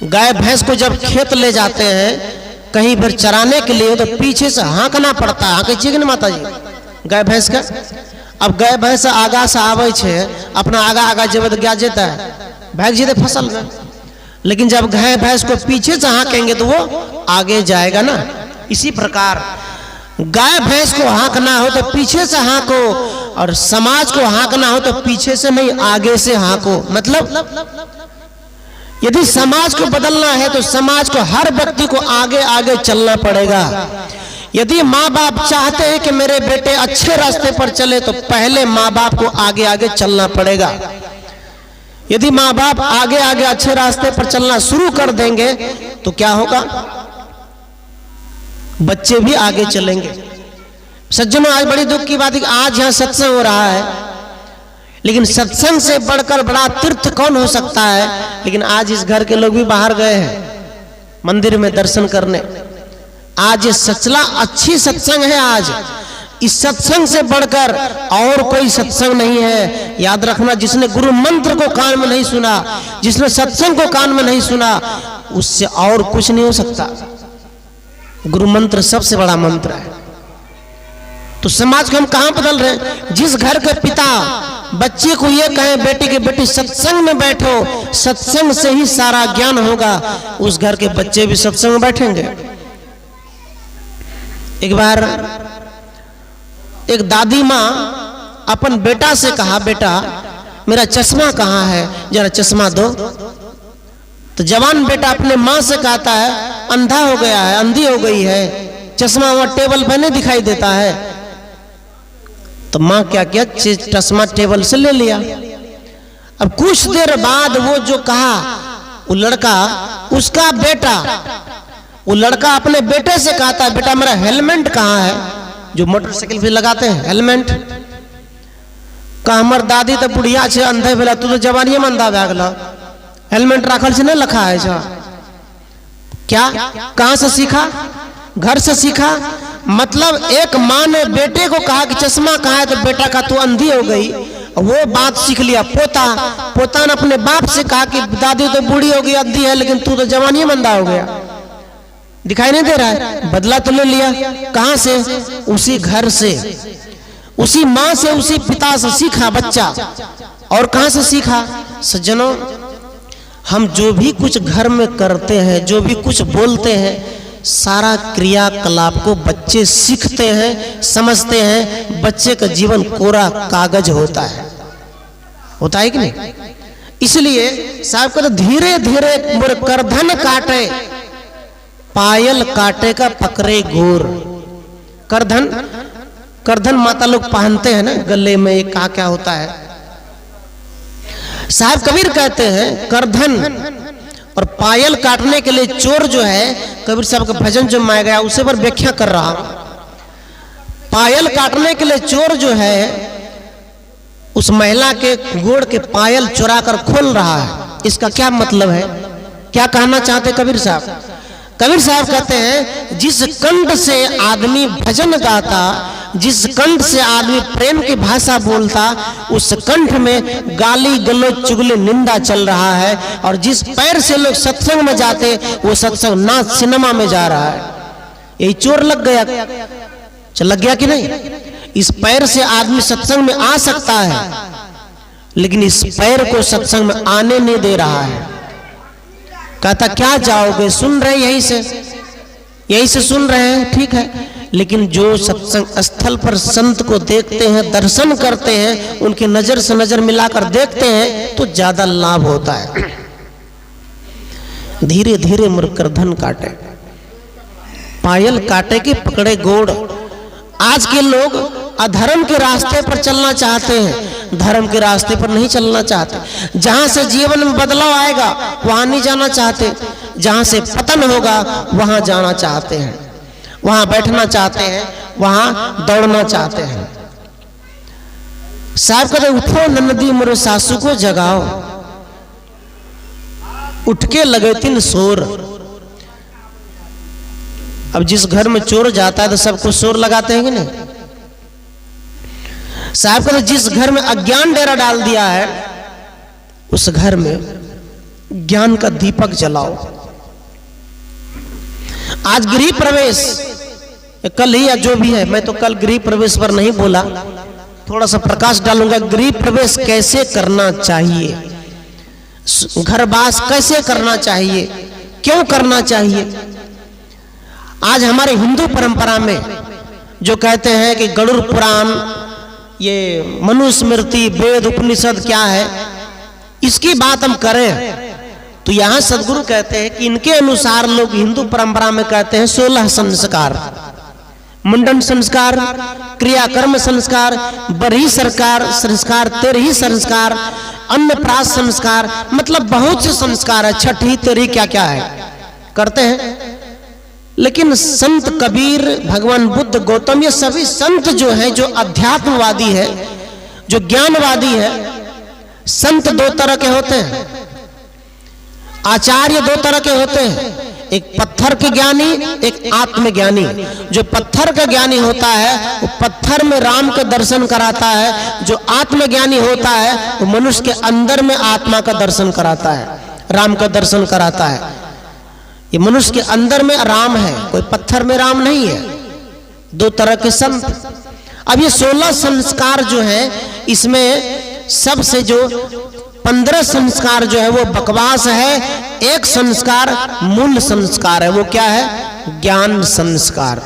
गाय भैंस को जब खेत ले जाते हैं कहीं पर चराने के लिए तो पीछे से हाँकना पड़ता है। हाँके छिए कि माता जी गाय भैंस का। अब गाय भैंस आगा से आवे छे, अपना आगा आगा जब गया जाता है, भाग जेते फसल में। लेकिन जब गाय भैंस को पीछे से हाँकेंगे तो वो आगे जाएगा ना। इसी प्रकार गाय भैंस को हाँकना हो तो पीछे से हाँको, और समाज को हाँकना हो तो पीछे से नहीं आगे से हाँको। मतलब यदि समाज को बदलना है तो समाज को, हर व्यक्ति को आगे आगे चलना पड़ेगा। यदि माँ बाप चाहते हैं कि मेरे बेटे अच्छे रास्ते पर चले तो पहले माँ बाप को आगे आगे चलना पड़ेगा। यदि माँ बाप आगे आगे अच्छे रास्ते पर चलना शुरू कर देंगे तो क्या होगा, बच्चे भी आगे चलेंगे। सज्जनों, आज बड़ी दुख की बात है कि आज यहां सत्संग हो रहा है, लेकिन सत्संग से बढ़कर बड़ा तीर्थ कौन हो सकता है। लेकिन आज इस घर के लोग भी बाहर गए हैं मंदिर में दर्शन करने। आज ये सचला अच्छी सत्संग है। आज इस सत्संग से बढ़कर और कोई सत्संग नहीं है। याद रखना, जिसने गुरु मंत्र को कान में नहीं सुना, जिसने सत्संग को कान में नहीं सुना, उससे और कुछ नहीं हो सकता। गुरु मंत्र सबसे बड़ा मंत्र है। तो समाज को हम कहां बदल रहे हैं। जिस घर के पिता बच्चे को ये कहें बेटी के बेटी सत्संग में बैठो, सत्संग से ही सारा ज्ञान होगा, उस घर के बच्चे भी सत्संग में बैठेंगे। एक बार एक दादी माँ अपन बेटा से कहा, बेटा मेरा चश्मा कहाँ है, जरा चश्मा दो। तो जवान बेटा अपने माँ से कहता है अंधा हो गया है, अंधी हो गई है, चश्मा वहां टेबल पर नहीं दिखाई देता है। तो माँ क्या किया, चश्मा टेबल से ले लिया। अब कुछ देर बाद वो जो कहा, वो लड़का, उसका बेटा, वो लड़का अपने बेटे से कहता है बेटा मेरा हेलमेट कहाँ है, जो मोटरसाइकिल पे लगाते हैं हेलमेट। का हमर दादी तो बुढ़िया छे, अंधे भेला, तू तो जवानी में अंधा भए गेला, हेलमेट राखल से नहीं लखा है जा। क्या, कहां से सीखा, घर से सीखा। मतलब एक माँ ने बेटे को कहा कि चश्मा कहाँ है, तो बेटा का तू अंधी हो गई, वो बात सीख लिया। पोता ने अपने बाप से कहा कि दादी तो बूढ़ी हो गई, अंधी है, लेकिन तू तो जवानी में अंधा हो गया, दिखाई नहीं दे रहा है। बदला तो ले लिया, कहां से, उसी घर से, उसी माँ से, उसी पिता से सीखा बच्चा। और कहां से सीखा। सज्जनों, हम जो भी कुछ घर में करते हैं, जो भी कुछ बोलते हैं, सारा क्रियाकलाप को बच्चे सीखते हैं, समझते हैं। बच्चे का जीवन कोरा कागज होता है कि नहीं। इसलिए साहब को धीरे धीरे मोर करधन काटे, पायल काटे का पकड़े गोर। करधन माता लोग पहनते हैं ना गले में, ये क्या होता है। साहब कबीर कहते हैं करधन और पायल काटने के लिए चोर जो है, कबीर साहब का भजन जो मैं गया उसे पर व्याख्या कर रहा हूं। पायल काटने के लिए चोर जो है उस महिला के गोड़ के पायल चुरा कर खोल रहा है। इसका क्या मतलब है, क्या कहना चाहते कबीर साहब। कबीर साहब कहते हैं जिस कंठ से आदमी भजन गाता, जिस कंठ से आदमी प्रेम की भाषा बोलता, उस कंठ में गाली गलौज चुगली निंदा चल रहा है। और जिस पैर से लोग सत्संग में जाते, वो सत्संग नाच सिनेमा में जा रहा है। यही चोर लग गया, लग गया कि नहीं। इस पैर से आदमी सत्संग में आ सकता है, लेकिन इस पैर को सत्संग में आने नहीं दे रहा है। कहता क्या जाओगे, सुन रहे यहीं से सुन रहे हैं, ठीक है, लेकिन जो सत्संग स्थल पर संत को देखते हैं, दर्शन करते हैं, उनकी नजर से नजर मिलाकर देखते हैं तो ज्यादा लाभ होता है। धीरे धीरे मुड़कर धन काटे, पायल काटे के पकड़े गोड़। आज के लोग अधर्म के रास्ते पर चलना चाहते हैं, धर्म के रास्ते पर नहीं चलना चाहते। जहां से जीवन में बदलाव आएगा वहां नहीं जाना चाहते, जहां से पतन होगा वहां जाना चाहते हैं, वहां बैठना चाहते हैं, वहां दौड़ना चाहते हैं। साहब कहते उठो नंदी मोरे सासू को जगाओ, उठ के लगे तीन शोर। अब जिस घर में चोर जाता है तो सबको शोर लगाते हैं कि नहीं? साहब कहते जिस घर में अज्ञान डेरा डाल दिया है उस घर में ज्ञान का दीपक जलाओ। आज गृह प्रवेश कल ही या जो भी है, मैं तो कल गृह प्रवेश पर नहीं बोला, थोड़ा सा प्रकाश डालूंगा। गृह प्रवेश कैसे करना चाहिए, घरवास कैसे करना चाहिए, क्यों करना चाहिए। आज हमारे हिंदू परंपरा में जो कहते हैं कि गरुड़ पुराण, ये मनुस्मृति, वेद, उपनिषद क्या है, इसकी बात हम करें तो यहां सदगुरु कहते हैं कि इनके अनुसार लोग हिंदू परंपरा में कहते हैं 16 संस्कार, मुंडन संस्कार, क्रियाकर्म संस्कार, बरही सरकार संस्कार, तेरही संस्कार, अन्नप्राश संस्कार, मतलब बहुत से संस्कार है, छठी तेरही क्या क्या है करते हैं। लेकिन संत कबीर, भगवान बुद्ध, गौतम, ये सभी संत जो है, जो अध्यात्मवादी है, जो ज्ञानवादी है, संत दो तरह के होते हैं, आचार्य दो तरह के होते हैं, एक पत्थर के ज्ञानी, एक आत्मज्ञानी। जो पत्थर का ज्ञानी होता है वो पत्थर में राम का दर्शन कराता है, जो आत्मज्ञानी होता है वो मनुष्य के अंदर में आत्मा का दर्शन कराता है, राम का दर्शन कराता है। ये मनुष्य के अंदर में राम है, कोई पत्थर में राम नहीं है। दो तरह के संत। अब ये 16 संस्कार जो है, इसमें सबसे जो 15 संस्कार जो है वो बकवास है, एक संस्कार मूल संस्कार है। वो क्या है? ज्ञान संस्कार,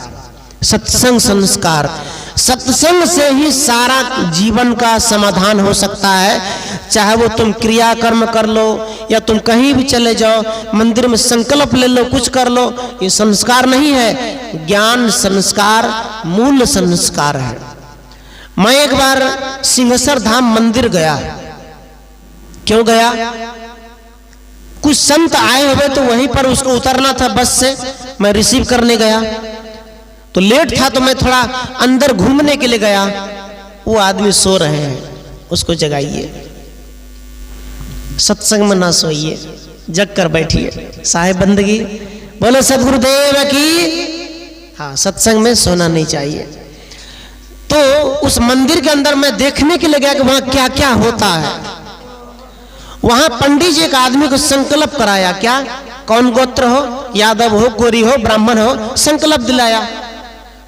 सत्संग संस्कार। सत्संग से ही सारा जीवन का समाधान हो सकता है। चाहे वो तुम क्रियाकर्म कर लो या तुम कहीं भी चले जाओ, मंदिर में संकल्प ले लो, कुछ कर लो, ये संस्कार नहीं है, ज्ञान संस्कार मूल संस्कार है। मैं एक बार सिंहेश्वर धाम मंदिर गया। क्यों गया? कुछ संत आए हुए तो वहीं पर उसको उतरना था बस से, मैं रिसीव करने गया तो लेट था तो मैं थोड़ा अंदर घूमने के लिए गया। वो आदमी सो रहे हैं, उसको जगाइए, सत्संग में ना सोइए, जग कर बैठिए, साहेब बंदगी बोले सदगुरुदेव की। हाँ, सत्संग में सोना नहीं चाहिए। तो उस मंदिर के अंदर मैं देखने के लिए गया कि वहां क्या क्या होता है। वहां पंडित जी एक आदमी को संकल्प कराया, क्या, कौन गोत्र हो, यादव हो, गोरी हो, ब्राह्मण हो, संकल्प दिलाया।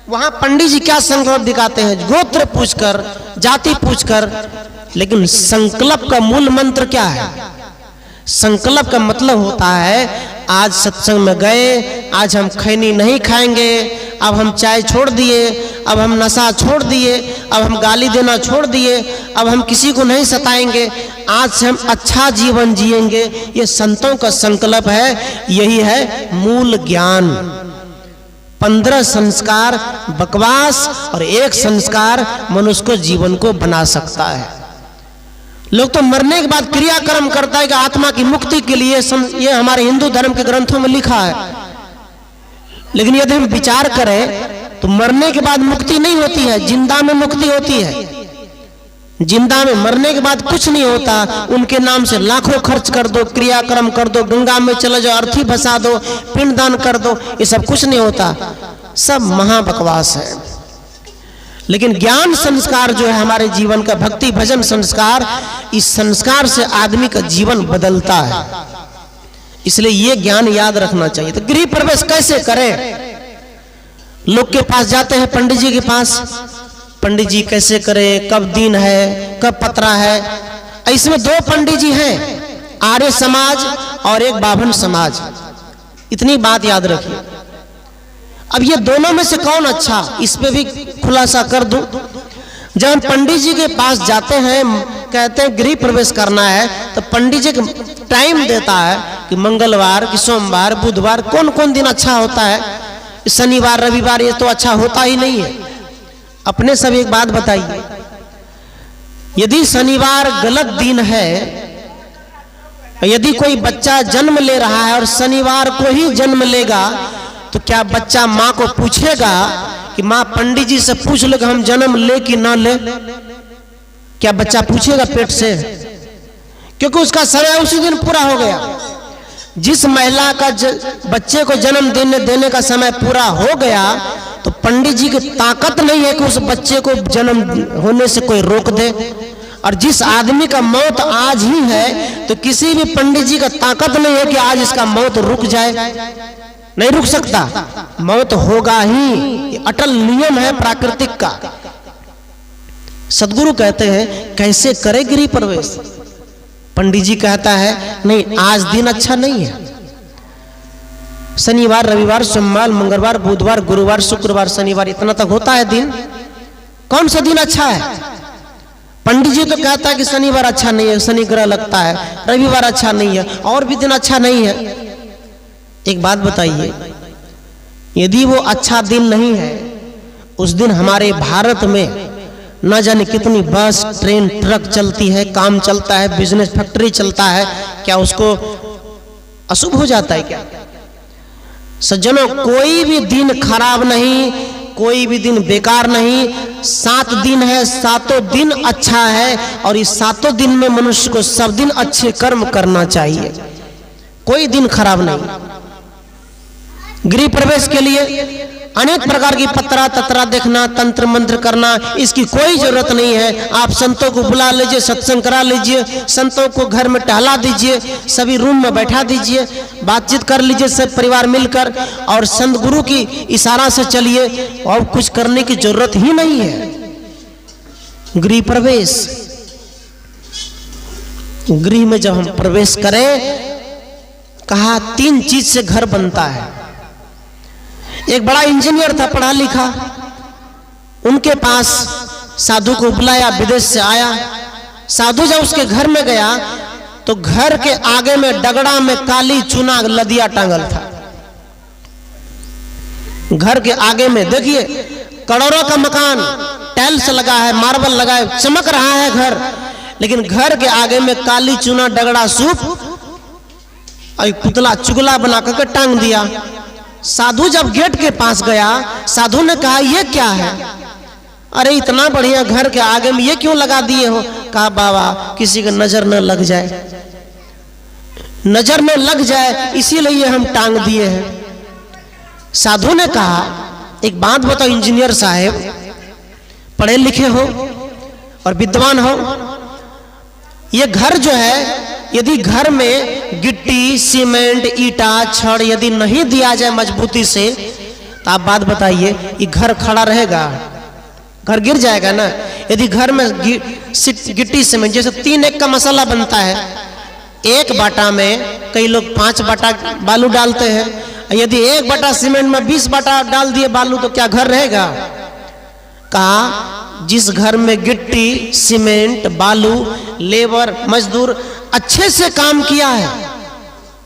वहां पंडित जी क्या संकल्प दिखाते हैं? गोत्र पूछकर, जाति पूछकर। लेकिन संकल्प का मूल मंत्र क्या है? संकल्प का मतलब होता है आज सत्संग में गए, आज हम खैनी नहीं खाएंगे, अब हम चाय छोड़ दिए, अब हम नशा छोड़ दिए, अब हम गाली देना छोड़ दिए, अब हम किसी को नहीं सताएंगे, आज से हम अच्छा जीवन जिएंगे। ये संतों का संकल्प है, यही है मूल ज्ञान। 15 संस्कार बकवास और एक संस्कार मनुष्य को जीवन को बना सकता है। लोग तो मरने के बाद क्रियाकर्म करता है कि आत्मा की मुक्ति के लिए, ये हमारे हिंदू धर्म के ग्रंथों में लिखा है। लेकिन यदि हम विचार करें तो मरने के बाद मुक्ति नहीं होती है, जिंदा में मुक्ति होती है। जिंदा में मरने के बाद कुछ नहीं होता। उनके नाम से लाखों खर्च कर दो, क्रियाक्रम कर दो, गंगा में चले जाओ, अर्थी भसा दो, पिंडदान कर दो, ये सब कुछ नहीं होता, सब महाबकवास है। लेकिन ज्ञान संस्कार जो है हमारे जीवन का, भक्ति भजन संस्कार, इस संस्कार से आदमी का जीवन बदलता है। इसलिए ये ज्ञान याद रखना चाहिए। तो गृह प्रवेश कैसे करें? लोग के पास जाते हैं, पंडित जी के पास, पंडित जी कैसे करें, कब दिन है, कब पतरा है। इसमें दो पंडित जी हैं, आर्य समाज और एक बाभन समाज। इतनी बात याद रखिए। अब ये दोनों में से कौन अच्छा, इस पे भी खुलासा कर दूं। जब हम पंडित जी के पास जाते हैं, कहते हैं गृह प्रवेश करना है, तो पंडित जी टाइम देता है कि मंगलवार कि सोमवार बुधवार कौन कौन दिन अच्छा होता है, शनिवार रविवार ये तो अच्छा होता ही नहीं है। अपने सब एक बात बताइए, यदि शनिवार गलत दिन है, यदि कोई बच्चा जन्म ले रहा है और शनिवार को ही जन्म लेगा, तो क्या बच्चा माँ को पूछेगा कि माँ पंडित जी से पूछ लो कि हम जन्म ले कि ना ले? क्या बच्चा पूछेगा पेट से? क्योंकि उसका समय उसी दिन पूरा हो गया। जिस महिला का बच्चे को जन्म देने का समय पूरा हो गया, तो पंडित जी की ताकत नहीं है कि उस बच्चे को जन्म होने से कोई रोक दे। और जिस आदमी का मौत आज ही है, तो किसी भी पंडित जी का ताकत नहीं है कि आज इसका मौत रुक जाए, नहीं रुक सकता, मौत होगा ही। ये अटल नियम है प्राकृतिक का। सदगुरु कहते हैं कैसे करे गृह प्रवेश? पंडित जी कहता है नहीं, आज दिन अच्छा नहीं है। शनिवार रविवार सोमवार मंगलवार बुधवार गुरुवार शुक्रवार शनिवार इतना तक होता है दिन। कौन सा दिन अच्छा है? पंडित जी तो कहता है कि शनिवार अच्छा नहीं है, शनि ग्रह लगता है, रविवार अच्छा नहीं है, और भी दिन अच्छा नहीं है। एक बात बताइए, यदि वो अच्छा दिन नहीं है, उस दिन हमारे भारत में न जाने कितनी बस ट्रेन ट्रक चलती है, काम चलता है, बिजनेस फैक्ट्री चलता है, क्या उसको अशुभ हो जाता है क्या? सज्जनों, कोई भी दिन खराब नहीं, कोई भी दिन बेकार नहीं। 7 दिन है, 7 दिन अच्छा है, और इस 7 दिन में मनुष्य को सब दिन अच्छे कर्म करना चाहिए, कोई दिन खराब नहीं। गृह प्रवेश के लिए अनेक प्रकार की पत्रा तत्रा देखना, तंत्र मंत्र करना, इसकी कोई जरूरत नहीं है। आप संतों को बुला लीजिए, सत्संग करा लीजिए, संतों को घर में टहला दीजिए, सभी रूम में बैठा दीजिए, बातचीत कर लीजिए सब परिवार मिलकर, और संत गुरु की इशारा से चलिए, और कुछ करने की जरूरत ही नहीं है। गृह प्रवेश, गृह में जब हम प्रवेश करें, कहा 3 चीज से घर बनता है। एक बड़ा इंजीनियर था, पढ़ा लिखा, उनके पास साधु को बुलाया, विदेश से आया। साधु जब उसके घर में गया, तो घर के आगे में डगड़ा में काली चूना लदिया टांगल था। घर के आगे में देखिए, करोड़ों का मकान, टाइल्स लगा है, मार्बल लगा है, चमक रहा है घर, लेकिन घर के आगे में काली चूना डगड़ा सूप और पुतला चुगला बना करके टांग दिया। साधु जब गेट के पास गया, साधु ने कहा ये क्या है? अरे इतना बढ़िया घर के आगे में ये क्यों लगा दिए हो? कहा बाबा किसी का नजर न लग जाए, नजर न लग जाए इसीलिए हम टांग दिए हैं। साधु ने कहा एक बात बताओ इंजीनियर साहब, पढ़े लिखे हो और विद्वान हो, ये घर जो है, यदि घर में गिट्टी सीमेंट ईटा छड़ यदि नहीं दिया जाए मजबूती से, तो आप बात बताइए ये घर खड़ा रहेगा? घर गिर जाएगा ना। यदि घर में गिट्टी सीमेंट, जैसे 3 एक का मसाला बनता है, 1 बाटा में कई लोग 5 बाटा बालू डालते हैं, यदि 1 बाटा सीमेंट में 20 बाटा डाल दिए बालू, तो क्या घर रहेगा? कहा जिस घर में गिट्टी सीमेंट बालू लेबर मजदूर अच्छे से काम किया है,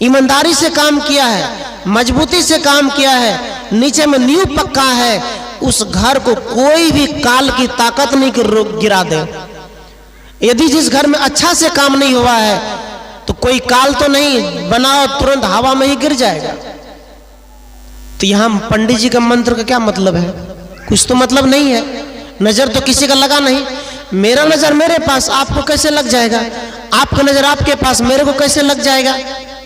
ईमानदारी से काम किया है, मजबूती से काम किया है, नीचे में नींव पक्का है, उस घर को कोई भी काल की ताकत नहीं कि रोक गिरा दे। यदि जिस घर में अच्छा से काम नहीं हुआ है, तो कोई काल तो नहीं, बनाओ तुरंत हवा में ही गिर जाएगा। तो यहां पंडित जी का मंत्र का क्या मतलब है? कुछ तो मतलब नहीं है। नजर तो किसी का लगा नहीं, मेरा नजर मेरे पास, आपको कैसे लग जाएगा? आपका नजर आपके पास, मेरे को कैसे लग जाएगा?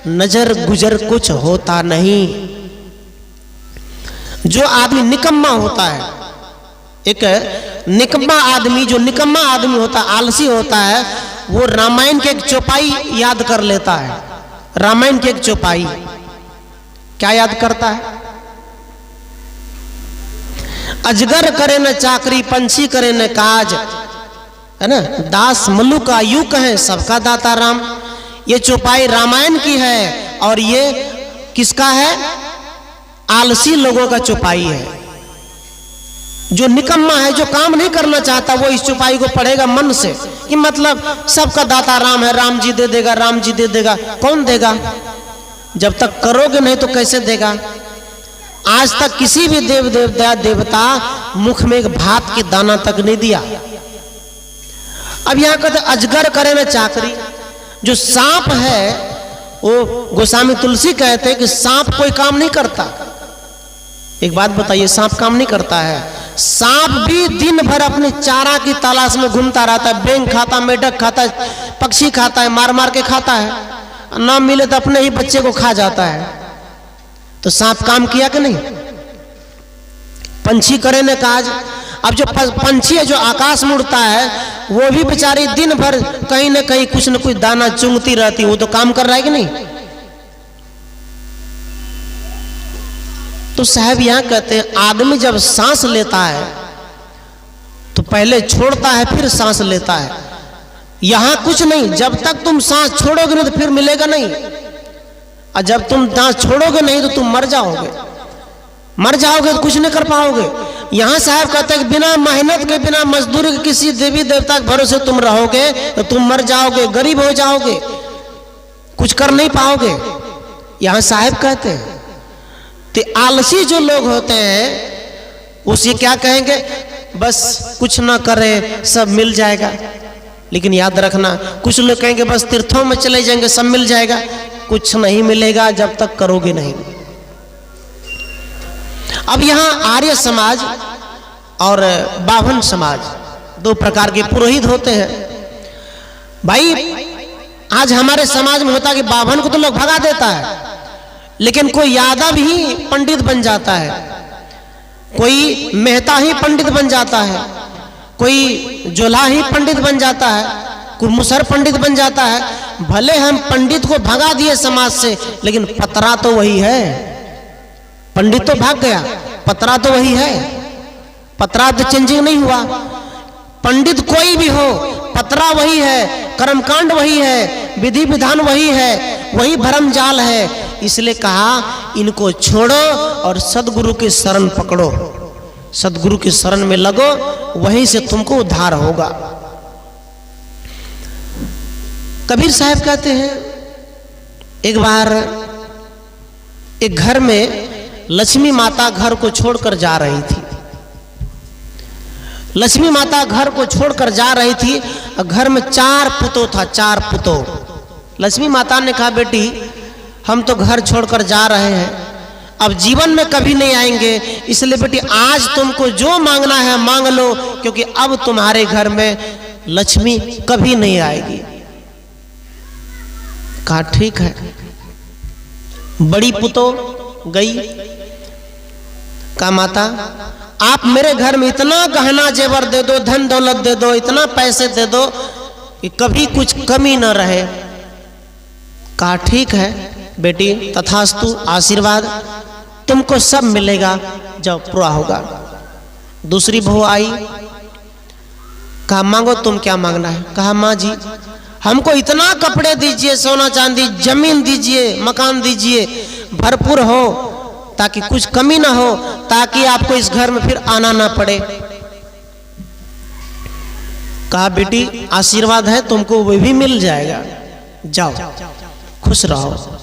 नजर गुजर कुछ होता नहीं। जो आदमी निकम्मा होता है, एक निकम्मा आदमी, जो निकम्मा आदमी होता है, आलसी होता है, वो रामायण के एक चौपाई याद कर लेता है। रामायण की एक चौपाई क्या याद करता है? अजगर करे न चाकरी, पंछी करे न काज, है ना, दास मल्लू का यूं कहें सबका दाता राम। ये चौपाई रामायण की है और ये किसका है? आलसी लोगों का चौपाई है। जो निकम्मा है, जो काम नहीं करना चाहता, वो इस चौपाई को पढ़ेगा मन से कि मतलब सबका दाता राम है, राम जी दे देगा, राम जी दे देगा। कौन देगा? जब तक करोगे नहीं तो कैसे देगा? आज तक किसी भी देवता मुख में एक भात के दाना तक नहीं दिया। अब यहां कहते अजगर करे ना चाकरी। जो सांप है वो गोस्वामी तुलसी कहते हैं कि सांप कोई काम नहीं करता। एक बात बताइए, सांप काम नहीं करता है? सांप भी दिन भर अपने चारा की तलाश में घूमता रहता है। बेंग खाता, मेढक खाता है, पक्षी खाता है, मार मार के खाता है। ना मिले तो अपने ही बच्चे को खा जाता है। तो सांप काम किया कि नहीं? पंछी करे ने काज। अब जो पंछी है जो आकाश में उड़ता है, वो भी बेचारी दिन भर कहीं ना कहीं कुछ न कुछ दाना चुंगती रहती, वो तो काम कर रहा है कि नहीं? तो साहब यहां कहते हैं आदमी जब सांस लेता है तो पहले छोड़ता है फिर सांस लेता है। यहां कुछ नहीं, जब तक तुम सांस छोड़ोगे नहीं तो फिर मिलेगा नहीं, और जब तुम सांस छोड़ोगे नहीं तो तुम मर जाओगे। मर जाओगे तो कुछ नहीं कर पाओगे। यहां साहब कहते हैं बिना मेहनत के, बिना मजदूरी के, किसी देवी देवता के भरोसे तुम रहोगे तो तुम मर जाओगे, गरीब हो जाओगे, कुछ कर नहीं पाओगे। यहां साहब कहते हैं तो आलसी जो लोग होते हैं उसे क्या कहेंगे? बस कुछ ना करे सब मिल जाएगा। लेकिन याद रखना, कुछ लोग कहेंगे बस तीर्थों में चले जाएंगे सब मिल जाएगा। कुछ नहीं मिलेगा जब तक करोगे नहीं। अब यहां आर्य समाज और बाभन समाज, दो प्रकार के पुरोहित होते हैं। भाई आज हमारे समाज में होता है कि बाभन को तो लोग भगा देता है, लेकिन कोई यादव ही पंडित बन जाता है, कोई मेहता ही पंडित बन जाता है, कोई जोला ही पंडित बन जाता है, कोई मुसहर पंडित बन जाता है। भले हम पंडित को भगा दिए समाज से, लेकिन पतरा तो वही है। पंडित तो भाग गया, पतरा तो वही है। पतरा तो चेंजिंग नहीं हुआ। पंडित कोई भी हो, पतरा वही है, कर्मकांड वही है, विधि विधान वही है, वही भरम जाल है। इसलिए कहा इनको छोड़ो और सदगुरु की शरण पकड़ो, सदगुरु की शरण में लगो, वहीं से तुमको उद्धार होगा। कबीर साहब कहते हैं एक बार एक घर में लक्ष्मी माता घर को छोड़कर जा रही थी। लक्ष्मी माता घर को छोड़कर जा रही थी और घर में 4 पुतों था, 4 पुतों। लक्ष्मी माता ने कहा बेटी हम तो घर छोड़कर जा रहे हैं, अब जीवन में कभी नहीं आएंगे, इसलिए बेटी आज तुमको जो मांगना है मांग लो, क्योंकि अब तुम्हारे घर में लक्ष्मी कभी नहीं आएगी। कहा ठीक है। बड़ी पुतो गई, कहा माता आप मेरे घर में इतना गहना जेवर दे दो, धन दौलत दे दो, इतना पैसे दे दो कि कभी कुछ कमी न रहे। कहा ठीक है बेटी, तथास्तु, आशीर्वाद, तुमको सब मिलेगा जब पूरा होगा। दूसरी बहू आई, कहा मांगो तुम क्या मांगना है। कहा माँ जी हमको इतना कपड़े दीजिए, सोना चांदी, जमीन दीजिए, मकान दीजिए, भरपूर हो, ताकि कुछ कमी ना हो, ताकि आपको इस घर में फिर आना ना पड़े। कहा बेटी आशीर्वाद है, तुमको वो भी मिल जाएगा, जाओ खुश रहो।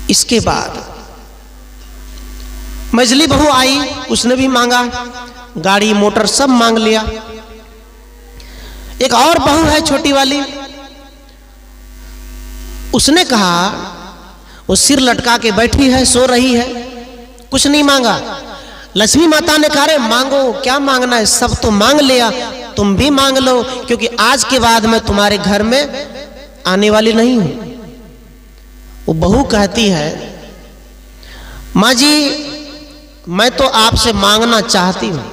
इसके बाद मझली बहू आई, उसने भी मांगा, गाड़ी मोटर सब मांग लिया। एक और बहू है छोटी वाली, उसने कहा, वो सिर लटका के बैठी है, सो रही है, कुछ नहीं मांगा। लक्ष्मी माता ने कहा रे मांगो, क्या मांगना है, सब तो मांग लिया, तुम भी मांग लो, क्योंकि आज के बाद मैं तुम्हारे घर में आने वाली नहीं हूं। वो बहू कहती है माँ जी मैं तो आपसे मांगना चाहती हूं,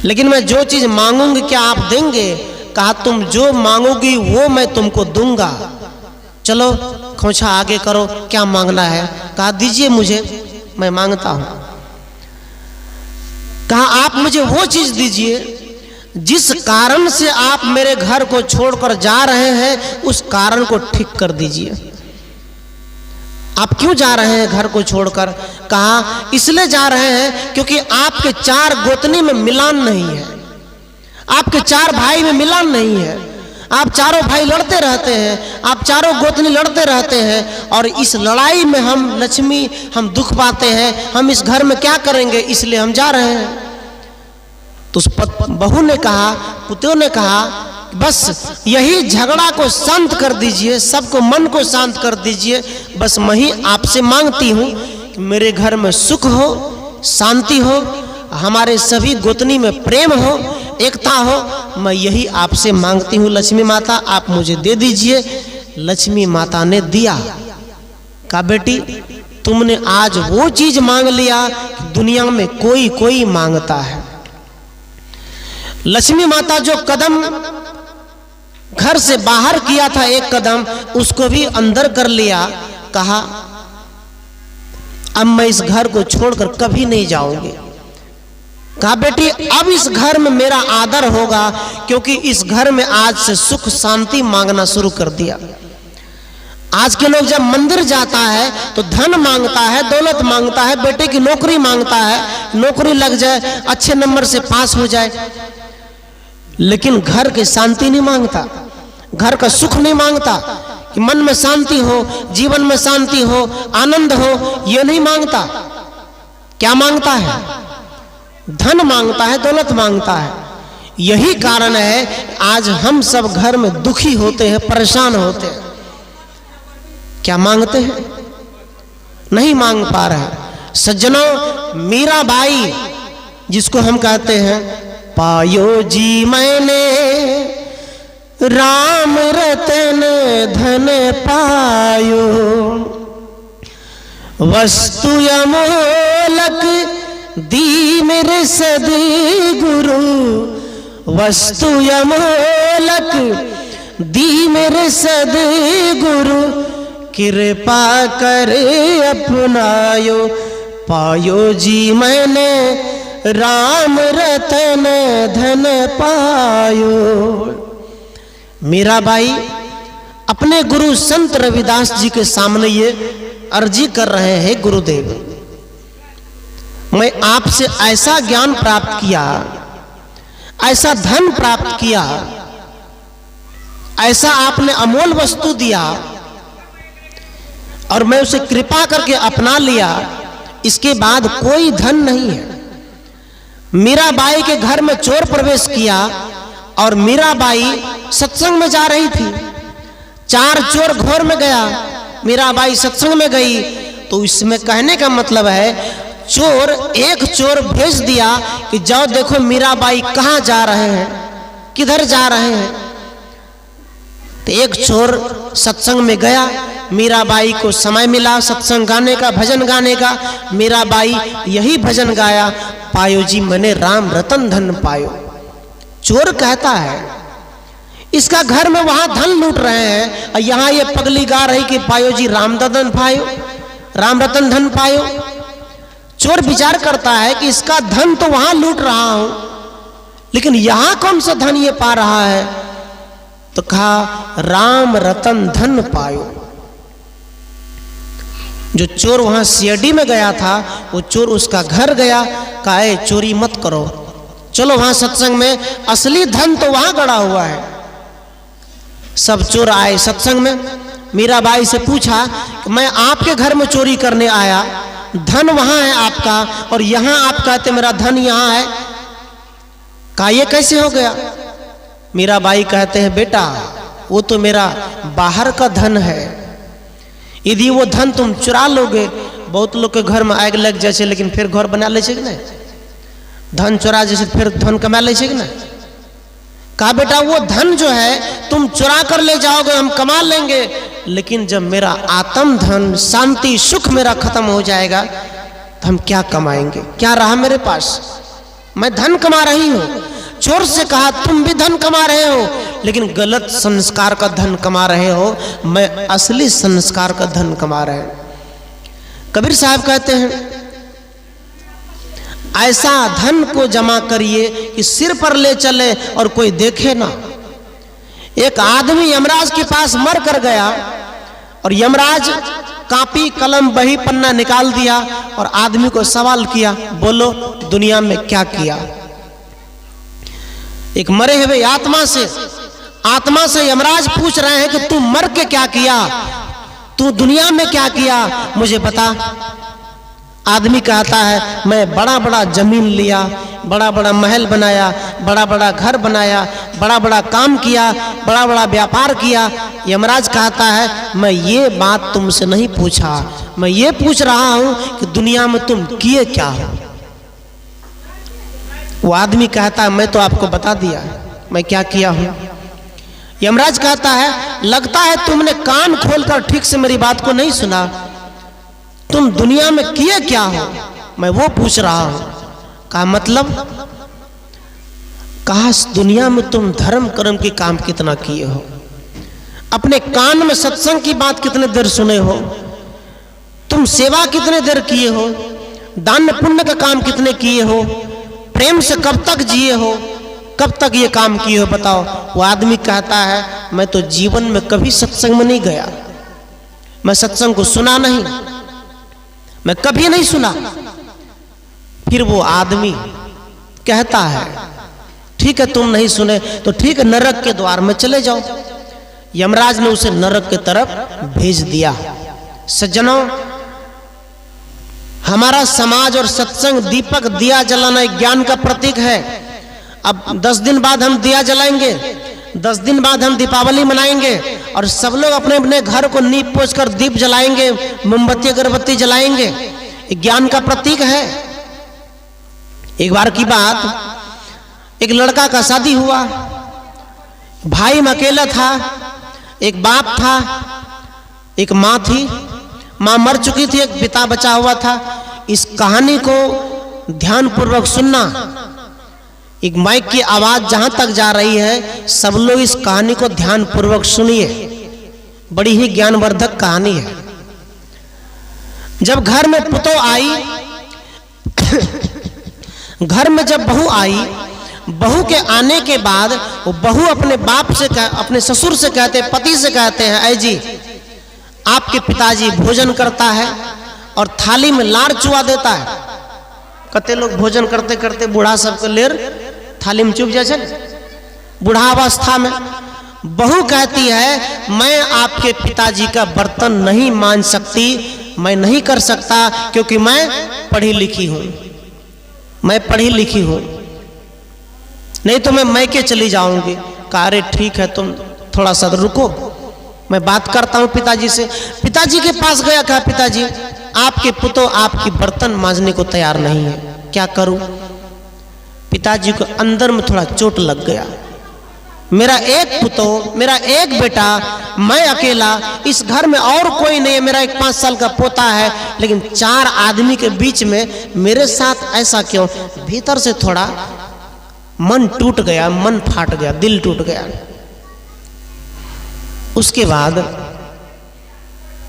लेकिन मैं जो चीज मांगूंगी क्या आप देंगे? कहा तुम जो मांगोगी वो मैं तुमको दूंगा। चलो खोछा आगे करो, क्या मांगना है? कहा दीजिए मुझे, मैं मांगता हूं। कहा आप मुझे वो चीज दीजिए जिस कारण से आप मेरे घर को छोड़कर जा रहे हैं, उस कारण को ठीक कर दीजिए। आप क्यों जा रहे हैं घर को छोड़कर? कहा इसलिए जा रहे हैं क्योंकि आपके 4 गोतनी में मिलान नहीं है, आपके 4 भाई में मिलान नहीं है। आप चारों भाई लड़ते रहते हैं, आप चारों गोतनी लड़ते रहते हैं, और इस लड़ाई में हम लक्ष्मी हम दुख पाते हैं, हम इस घर में क्या करेंगे, इसलिए हम जा रहे हैं। तो उस बहू ने कहा, पुतों ने कहा, बस यही झगड़ा को शांत कर दीजिए, सबको मन को शांत कर दीजिए। बस मैं ही आपसे मांगती हूँ कि मेरे घर में सुख हो, शांति हो, हमारे सभी गोतनी में प्रेम हो, एकता हो। मैं यही आपसे मांगती हूँ लक्ष्मी माता, आप मुझे दे दीजिए। लक्ष्मी माता ने दिया। कहा बेटी तुमने आज वो चीज मांग लिया कि दुनिया में कोई मांगता है। लक्ष्मी माता जो कदम घर से बाहर किया था, एक कदम, उसको भी अंदर कर लिया। कहा अब मैं इस घर को छोड़कर कभी नहीं जाऊंगी। कहा बेटी अब इस घर में मेरा आदर होगा, क्योंकि इस घर में आज से सुख शांति मांगना शुरू कर दिया। आज के लोग जब मंदिर जाता है तो धन मांगता है, दौलत मांगता है, बेटे की नौकरी मांगता है, नौकरी लग जाए, अच्छे नंबर से पास हो जाए, लेकिन घर की शांति नहीं मांगता, घर का सुख नहीं मांगता कि मन में शांति हो, जीवन में शांति हो, आनंद हो, यह नहीं मांगता। क्या मांगता है? धन मांगता है, दौलत मांगता है। यही कारण है आज हम सब घर में दुखी होते हैं, परेशान होते हैं। क्या मांगते हैं? नहीं मांग पा रहे। सज्जनों, मीराबाई जिसको हम कहते हैं, पायो जी मैंने राम रतन धन पायो, वस्तु अमोलक दी मेरे सद्गुरु, वस्तु अमोलक दी मेरे सद्गुरु, कृपा कर अपनायो। पायो जी मैंने राम रतन धन पायो। मीराबाई अपने गुरु संत रविदास जी के सामने ये अर्जी कर रहे हैं, गुरुदेव मैं आपसे ऐसा ज्ञान प्राप्त किया, ऐसा धन प्राप्त किया, ऐसा आपने अमोल वस्तु दिया, और मैं उसे कृपा करके अपना लिया, इसके बाद कोई धन नहीं है। मीराबाई के घर में चोर प्रवेश किया, और मीराबाई सत्संग में जा रही थी, 4 चोर घोर में गया, मीराबाई सत्संग में गई। तो इसमें कहने का मतलब है चोर, एक चोर भेज दिया कि जाओ देखो मीराबाई कहाँ जा रहे हैं, किधर जा रहे हैं। तो एक चोर सत्संग में गया, मीराबाई को समय मिला सत्संग गाने का, भजन गाने का। मीराबाई यही भजन गाया, पायो जी मैंने राम रतन धन पायो। चोर कहता है इसका घर में वहां धन लूट रहे हैं, और यहां ये पगली गा रही कि पायो जी राम रतन पायो, राम रतन धन पायो। चोर विचार करता है कि इसका धन तो वहां लूट रहा हूं, लेकिन यहां कौन सा धन ये पा रहा है। तो कहा राम रतन धन पायो। जो चोर वहां सीआईडी में गया था, वो चोर उसका घर गया, कहा चोरी मत करो, चलो वहां सत्संग में, असली धन तो वहां गड़ा हुआ है। सब चोर आए सत्संग में, मीराबाई से पूछा कि मैं आपके घर में चोरी करने आया, धन वहां है आपका, और यहां आप कहते मेरा धन यहां है, कहा ये कैसे हो गया। मीराबाई कहते हैं बेटा वो तो मेरा बाहर का धन है, यदि वो धन तुम चुरा लोगे, बहुत लोग के घर में आग लग जाए लेकिन फिर घर बना ले ना, धन चुरा जैसे फिर धन कमा ले ना। कहा बेटा वो धन जो है तुम चुरा कर ले जाओगे, हम कमा लेंगे, लेकिन जब मेरा आत्म धन शांति सुख मेरा खत्म हो जाएगा तो हम क्या कमाएंगे, क्या रहा मेरे पास। मैं धन कमा रही हूं। चोर से कहा तुम भी धन कमा रहे हो, लेकिन गलत संस्कार का धन कमा रहे हो, मैं असली संस्कार का धन कमा रहे हैं। कबीर साहब कहते हैं ऐसा धन को जमा करिए कि सिर पर ले चले और कोई देखे ना। एक आदमी यमराज के पास मर कर गया और यमराज कॉपी कलम बही पन्ना निकाल दिया और आदमी को सवाल किया, बोलो दुनिया में क्या किया। एक मरे हुए आत्मा से यमराज पूछ रहे हैं कि तू मर के क्या किया, तू दुनिया में क्या किया, मुझे बता। आदमी कहता है मैं बड़ा बड़ा जमीन लिया, बड़ा बड़ा महल बनाया, बड़ा बड़ा घर बनाया, बड़ा बड़ा काम किया, बड़ा बड़ा व्यापार किया। यमराज कहता है मैं ये बात तुमसे नहीं पूछा, मैं ये पूछ रहा हूं कि दुनिया में तुम किए क्या हो। वो आदमी कहता है मैं तो आपको बता दिया मैं क्या किया हूं। यमराज कहता है लगता है तुमने कान खोलकर ठीक से मेरी बात को नहीं सुना, तुम दुनिया में किए क्या हो, मैं वो पूछ रहा हूं। कहा मतलब, कहा दुनिया में तुम धर्म कर्म के काम कितना किए हो, अपने कान में सत्संग की बात कितने देर सुने हो, तुम सेवा कितने देर किए हो, दान पुण्य का काम कितने किए हो, प्रेम से कब तक जिए हो, कब तक ये काम किए हो बताओ। वो आदमी कहता है मैं तो जीवन में कभी सत्संग में नहीं गया, मैं सत्संग को सुना नहीं, मैं कभी नहीं सुना। फिर वो आदमी कहता है ठीक है तुम नहीं सुने तो ठीक है, नरक के द्वार में चले जाओ। यमराज ने उसे नरक की तरफ भेज दिया। सज्जनों, हमारा समाज और सत्संग दीपक दिया जलाना एक ज्ञान का प्रतीक है। अब 10 दिन बाद हम दिया जलाएंगे, 10 दिन बाद हम दीपावली मनाएंगे और सब लोग अपने अपने घर को नीप पोछ कर दीप जलाएंगे, मोमबत्ती अगरबत्ती जलाएंगे। एक ज्ञान का प्रतीक है। एक बार की बात, एक लड़का का शादी हुआ, भाई में अकेला था, एक बाप था, एक माँ थी, माँ मर चुकी थी, एक पिता बचा हुआ था। इस कहानी को ध्यानपूर्वक सुनना। एक माइक की आवाज जहां तक जा रही है, सब लोग इस कहानी को ध्यानपूर्वक सुनिए, बड़ी ही ज्ञानवर्धक कहानी है। जब घर में पुतोह आई, घर में जब बहू आई, बहू के आने के बाद वो बहू अपने बाप से अपने ससुर से कहते, पति से कहते हैं ऐ जी आपके पिताजी भोजन करता है और थाली में लार चुआ देता है। कते लोग भोजन करते करते बूढ़ा सबके लेर थाली में चुप जाए। बूढ़ावस्था में बहू कहती है मैं आपके पिताजी का बर्तन नहीं मान सकती, मैं नहीं कर सकता क्योंकि मैं पढ़ी लिखी हूं, मैं पढ़ी लिखी हूं, नहीं तो मैं मैके चली जाऊंगी। कहा अरे ठीक है तुम थोड़ा सा रुको, मैं बात करता हूं पिताजी से। पिताजी के पास गया, कहा पिताजी आपके पुतोह आपकी बर्तन मांजने को तैयार नहीं है, क्या करूं। पिताजी को अंदर में थोड़ा चोट लग गया, मेरा एक पुतोह, मेरा एक बेटा, मैं अकेला, इस घर में और कोई नहीं है, मेरा एक 5 साल का पोता है, लेकिन 4 आदमी के बीच में मेरे साथ ऐसा क्यों। भीतर से थोड़ा मन टूट गया, मन फाट गया, दिल टूट गया। उसके बाद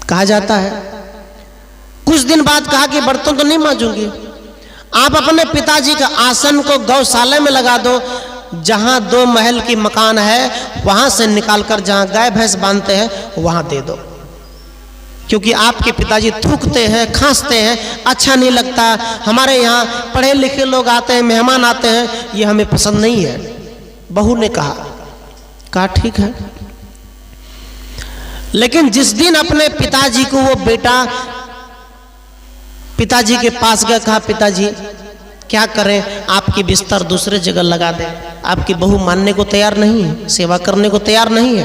कहा जाता है, कुछ दिन बाद कहा कि बर्तन तो नहीं मांजूंगी, आप अपने पिताजी का आसन को गौशाला में लगा दो, जहां 2 महल की मकान है वहां से निकालकर जहां गाय भैंस बांधते हैं वहां दे दो, क्योंकि आपके पिताजी थूकते हैं, खांसते हैं, अच्छा नहीं लगता। हमारे यहाँ पढ़े लिखे लोग आते हैं, मेहमान आते हैं, ये हमें पसंद नहीं है। बहू ने कहा ठीक है। लेकिन जिस दिन अपने पिताजी को वो बेटा पिताजी के पास गया, कहा पिताजी क्या करें, आपकी बिस्तर दूसरे जगह लगा दे, आपकी बहू मानने को तैयार नहीं है, सेवा करने को तैयार नहीं है।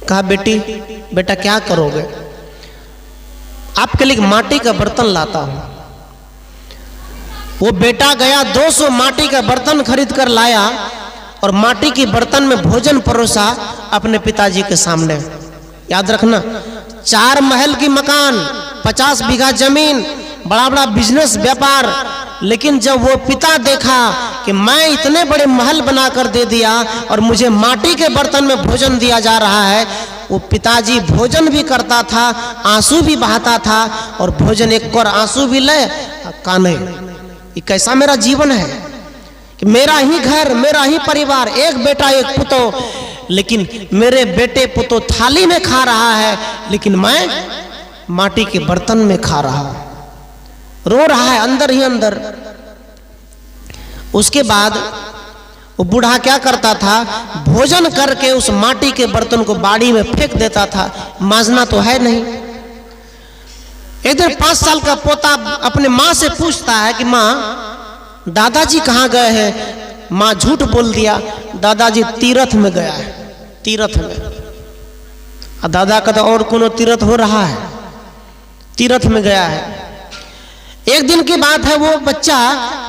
कहा बेटा क्या करोगे, आपके लिए माटी का बर्तन लाता हूं। वो बेटा गया, 200 माटी का बर्तन खरीद कर लाया और माटी के बर्तन में भोजन परोसा अपने पिताजी के सामने। याद रखना, 4 महल की मकान, 50 बीघा जमीन, बड़ा बड़ा बिजनेस व्यापार। लेकिन जब वो पिता देखा कि मैं इतने बड़े महल बनाकर दे दिया और मुझे माटी के बर्तन में भोजन दिया जा रहा है, वो पिताजी भोजन भी करता था, आंसू भी बहाता था, और भोजन एक और आंसू भी ले काने ये कैसा मेरा जीवन है कि मेरा ही घर, मेरा ही परिवार, एक बेटा एक पुतो, लेकिन मेरे बेटे पुतो थाली में खा रहा है, लेकिन मैं माटी के बर्तन में खा रहा हूं। रो रहा है अंदर ही अंदर। उसके बाद वो बूढ़ा क्या करता था, भोजन करके उस माटी के बर्तन को बाड़ी में फेंक देता था, मांजना तो है नहीं। एक दिन 5 साल का पोता अपने माँ से पूछता है कि माँ, दादाजी कहाँ गए हैं? माँ झूठ बोल दिया, दादाजी तीर्थ में गया है, तीर्थ में। और दादा का तो और कोनो तीर्थ हो रहा है, तीर्थ में गया है। एक दिन की बात है, वो बच्चा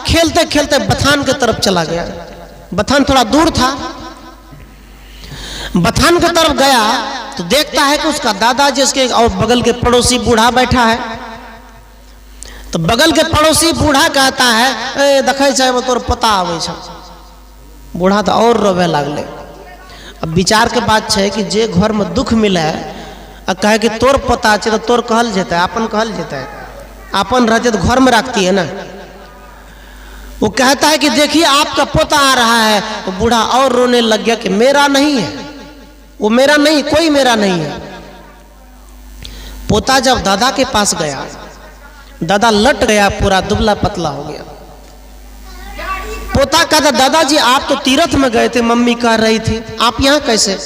खेलते खेलते बथान की तरफ चला गया। बथान थोड़ा दूर था। बथान की तरफ गया तो देखता है कि उसका दादाजी उसके और बगल के पड़ोसी बूढ़ा बैठा है। तो बगल के पड़ोसी बूढ़ा कहता है, ए देखे चाहे वो तोर पता आवे छ। बूढ़ा तो और रोवे लागले। अब विचार के बात है कि जे घर में दुख मिले आ कहे कि तोर पता है तो तोर कहल जेता, अपन कहल जेता, अपन रहते तो घर में रखती है ना। वो कहता है कि देखिए आपका पोता आ रहा है। वो बूढ़ा और रोने लग गया कि मेरा नहीं है, वो मेरा नहीं, कोई मेरा नहीं है। पोता जब दादा के पास गया, दादा लट गया, पूरा दुबला पतला हो गया। पोता कहता, दादाजी आप तो तीर्थ में गए थे, मम्मी कह रही थी, आप यहां कैसे?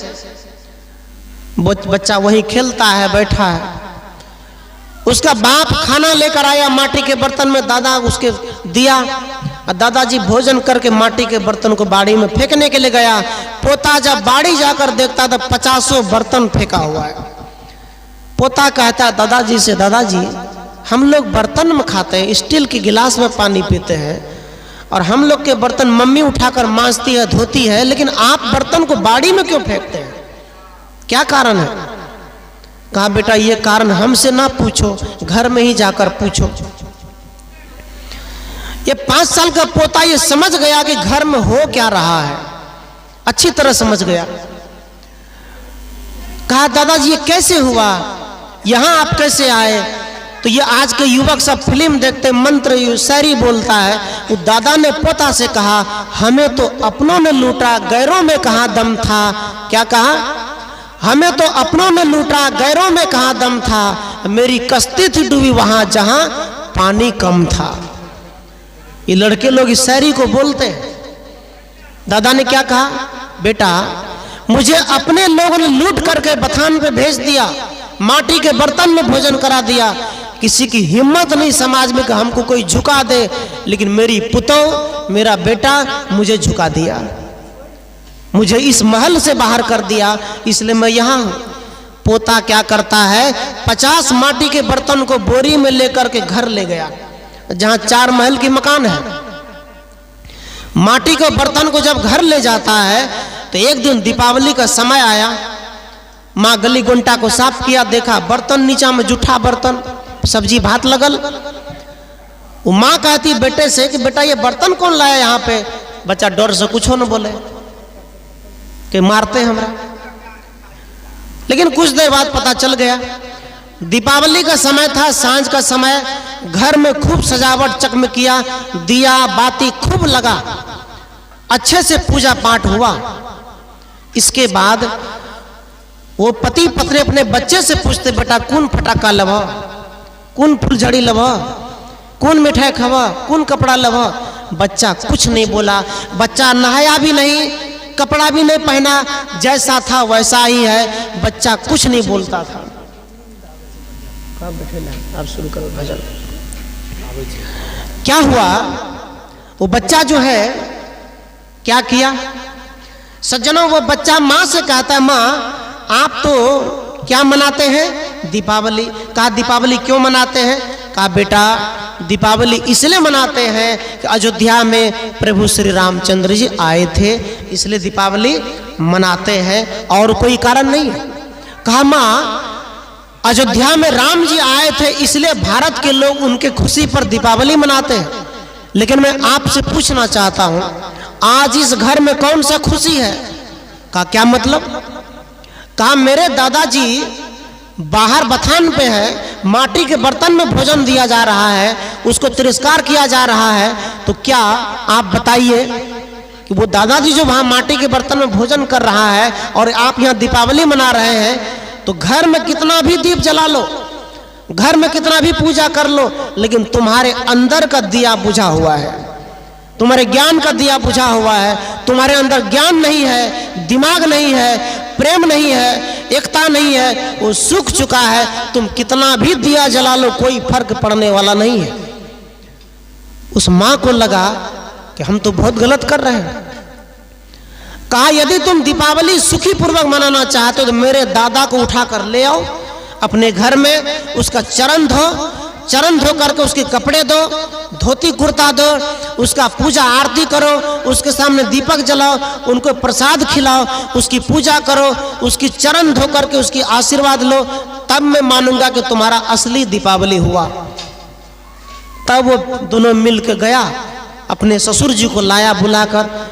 बच्चा वहीं खेलता है, बैठा है। उसका बाप खाना लेकर आया माटी के बर्तन में, दादा उसके दिया। और दादाजी भोजन करके माटी के बर्तन को बाड़ी में फेंकने के लिए गया। पोता जब बाड़ी जाकर देखता तो 50 बर्तन फेंका हुआ है। पोता कहता है दादाजी से, दादाजी हम लोग बर्तन में खाते हैं, स्टील के गिलास में पानी पीते हैं, और हम लोग के बर्तन मम्मी उठाकर मांजती है, धोती है, लेकिन आप बर्तन को बाड़ी में क्यों फेंकते हैं? क्या कारण है? कहा बेटा ये कारण हमसे ना पूछो, घर में ही जाकर पूछो। ये 5 साल का पोता ये समझ गया कि घर में हो क्या रहा है, अच्छी तरह समझ गया। कहा दादाजी ये कैसे हुआ, यहां आप कैसे आए? तो ये आज के युवक सब फिल्म देखते, मंत्र शायरी बोलता है। वो दादा ने पोता से कहा, हमें तो अपनों ने लूटा, गैरों में कहां दम था। क्या कहा? हमें तो अपनों ने लूटा, गैरों में कहां दम था, मेरी कश्ती थी डूबी वहां जहां पानी कम था। ये लड़के लोग इस शायरी को बोलते हैं। दादा ने क्या कहा, बेटा मुझे अपने लोगों ने लूट करके बथान पे भेज दिया, माटी के बर्तन में भोजन करा दिया, किसी की हिम्मत नहीं समाज में कि हमको कोई झुका दे, लेकिन मेरी पुतौ, मेरा बेटा मुझे झुका दिया, मुझे इस महल से बाहर कर दिया, इसलिए मैं यहाँ हूं। पोता क्या करता है, 50 माटी के बर्तन को बोरी में लेकर के घर ले गया, जहां 4 महल की मकान है। माटी के बर्तन को जब घर ले जाता है तो एक दिन दीपावली का समय आया। माँ गली गुंटा को साफ किया, देखा बर्तन नीचा में जूठा बर्तन, सब्जी भात लगल। वो माँ कहती बेटे से कि बेटा ये बर्तन कौन लाया यहाँ पे? बच्चा डर से कुछ न बोले कि मारते हमरा। लेकिन कुछ देर बाद पता चल गया, दीपावली का समय था, सांझ का समय, घर में खूब सजावट चकमकिया, दिया बाती खूब लगा, अच्छे से पूजा पाठ हुआ। इसके बाद वो पति पत्नी अपने बच्चे से पूछते, बेटा कौन फटाका लवा, कौन फुलझड़ी लवा, कौन मिठाई खावा, कौन कपड़ा लवा? बच्चा कुछ नहीं बोला। बच्चा नहाया भी नहीं, कपड़ा भी नहीं पहना, जैसा था वैसा ही है, बच्चा कुछ नहीं बोलता था। आप शुरू करो भजन। क्या हुआ, वो बच्चा जो है क्या किया सज्जनों, वो बच्चा माँ से कहता है, माँ आप तो क्या मनाते हैं? दीपावली। कहा दीपावली क्यों मनाते हैं? कहा बेटा दीपावली इसलिए मनाते हैं कि अयोध्या में प्रभु श्री रामचंद्र जी आए थे, इसलिए दीपावली मनाते हैं, और कोई कारण नहीं है। कहा माँ अयोध्या में राम जी आए थे, इसलिए भारत के लोग उनके खुशी पर दीपावली मनाते हैं, लेकिन मैं आपसे पूछना चाहता हूं आज इस घर में कौन सा खुशी है? कहा क्या मतलब? कहा मेरे दादाजी बाहर बथान पे है, माटी के बर्तन में भोजन दिया जा रहा है, उसको तिरस्कार किया जा रहा है, तो क्या आप बताइए कि वो दादाजी जो वहां माटी के बर्तन में भोजन कर रहा है और आप यहाँ दीपावली मना रहे हैं, तो घर में कितना भी दीप जला लो, घर में कितना भी पूजा कर लो, लेकिन तुम्हारे अंदर का दिया बुझा हुआ है, तुम्हारे ज्ञान का दिया बुझा हुआ है, तुम्हारे अंदर ज्ञान नहीं है, दिमाग नहीं है, प्रेम नहीं है, एकता नहीं है, वो सूख चुका है। तुम कितना भी दिया जला लो, कोई फर्क पड़ने वाला नहीं है। उस मां को लगा कि हम तो बहुत गलत कर रहे हैं। कहा यदि तुम दीपावली सुखी पूर्वक मनाना चाहते हो तो मेरे दादा को उठा कर ले आओ अपने घर में, उसका चरण धो करके उसके कपड़े दो, धोती कुर्ता दो, उसका पूजा आरती करो, उसके सामने दीपक जलाओ, उनको प्रसाद खिलाओ, उसकी पूजा करो, उसकी चरण धो करके उसकी आशीर्वाद लो, तब मैं मानूंगा कि तुम्हारा असली दीपावली हुआ। तब वो दोनों मिल के गया, अपने ससुर जी को लाया बुलाकर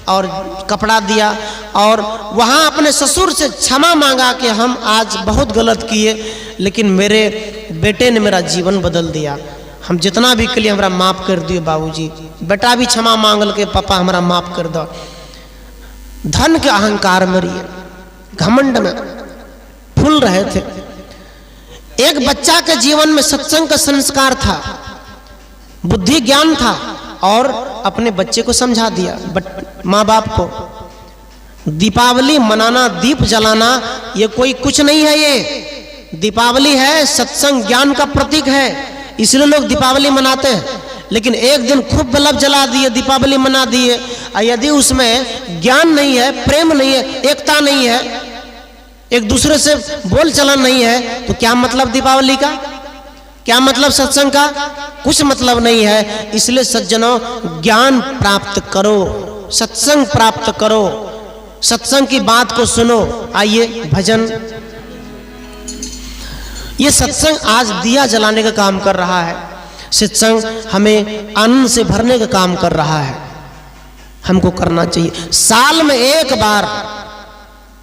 और कपड़ा दिया और वहाँ अपने ससुर से क्षमा मांगा कि हम आज बहुत गलत किए, लेकिन मेरे बेटे ने मेरा जीवन बदल दिया, हम जितना भी के लिए हमारा माफ़ कर दियो बाबूजी। बेटा भी क्षमा मांगल के पापा हमारा माफ़ कर दो। धन के अहंकार में रहिए, घमंड में फूल रहे थे। एक बच्चा के जीवन में सत्संग का संस्कार था, बुद्धि ज्ञान था और अपने बच्चे को समझा दिया, माँ बाप को दीपावली मनाना, दीप जलाना ये कोई कुछ नहीं है, ये दीपावली है, सत्संग ज्ञान का प्रतीक है, इसलिए लोग दीपावली मनाते हैं। लेकिन एक दिन खूब बल्ब जला दिए, दीपावली मना दिए, और यदि उसमें ज्ञान नहीं है, प्रेम नहीं है, एकता नहीं है, एक दूसरे से बोल चलन नहीं है, तो क्या मतलब दीपावली का, क्या मतलब सत्संग का? कुछ मतलब नहीं है। इसलिए सज्जनों, ज्ञान प्राप्त करो, सत्संग प्राप्त करो, सत्संग की बात को सुनो। आइए भजन, ये सत्संग आज दिया जलाने का काम कर रहा है, सत्संग हमें आनंद से भरने का काम कर रहा है, हमको करना चाहिए। साल में एक बार,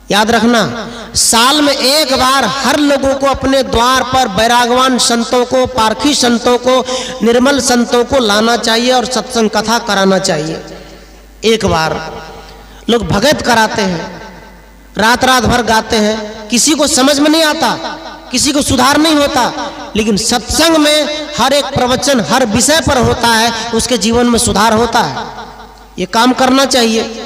याद रखना, साल में एक बार हर लोगों को अपने द्वार पर बैरागवान संतों को, पारखी संतों को, निर्मल संतों को लाना चाहिए और सत्संग कथा कराना चाहिए। एक बार लोग भगत कराते हैं, रात रात भर गाते हैं, किसी को समझ में नहीं आता, किसी को सुधार नहीं होता, लेकिन सत्संग में हर एक प्रवचन हर विषय पर होता है, उसके जीवन में सुधार होता है। ये काम करना चाहिए।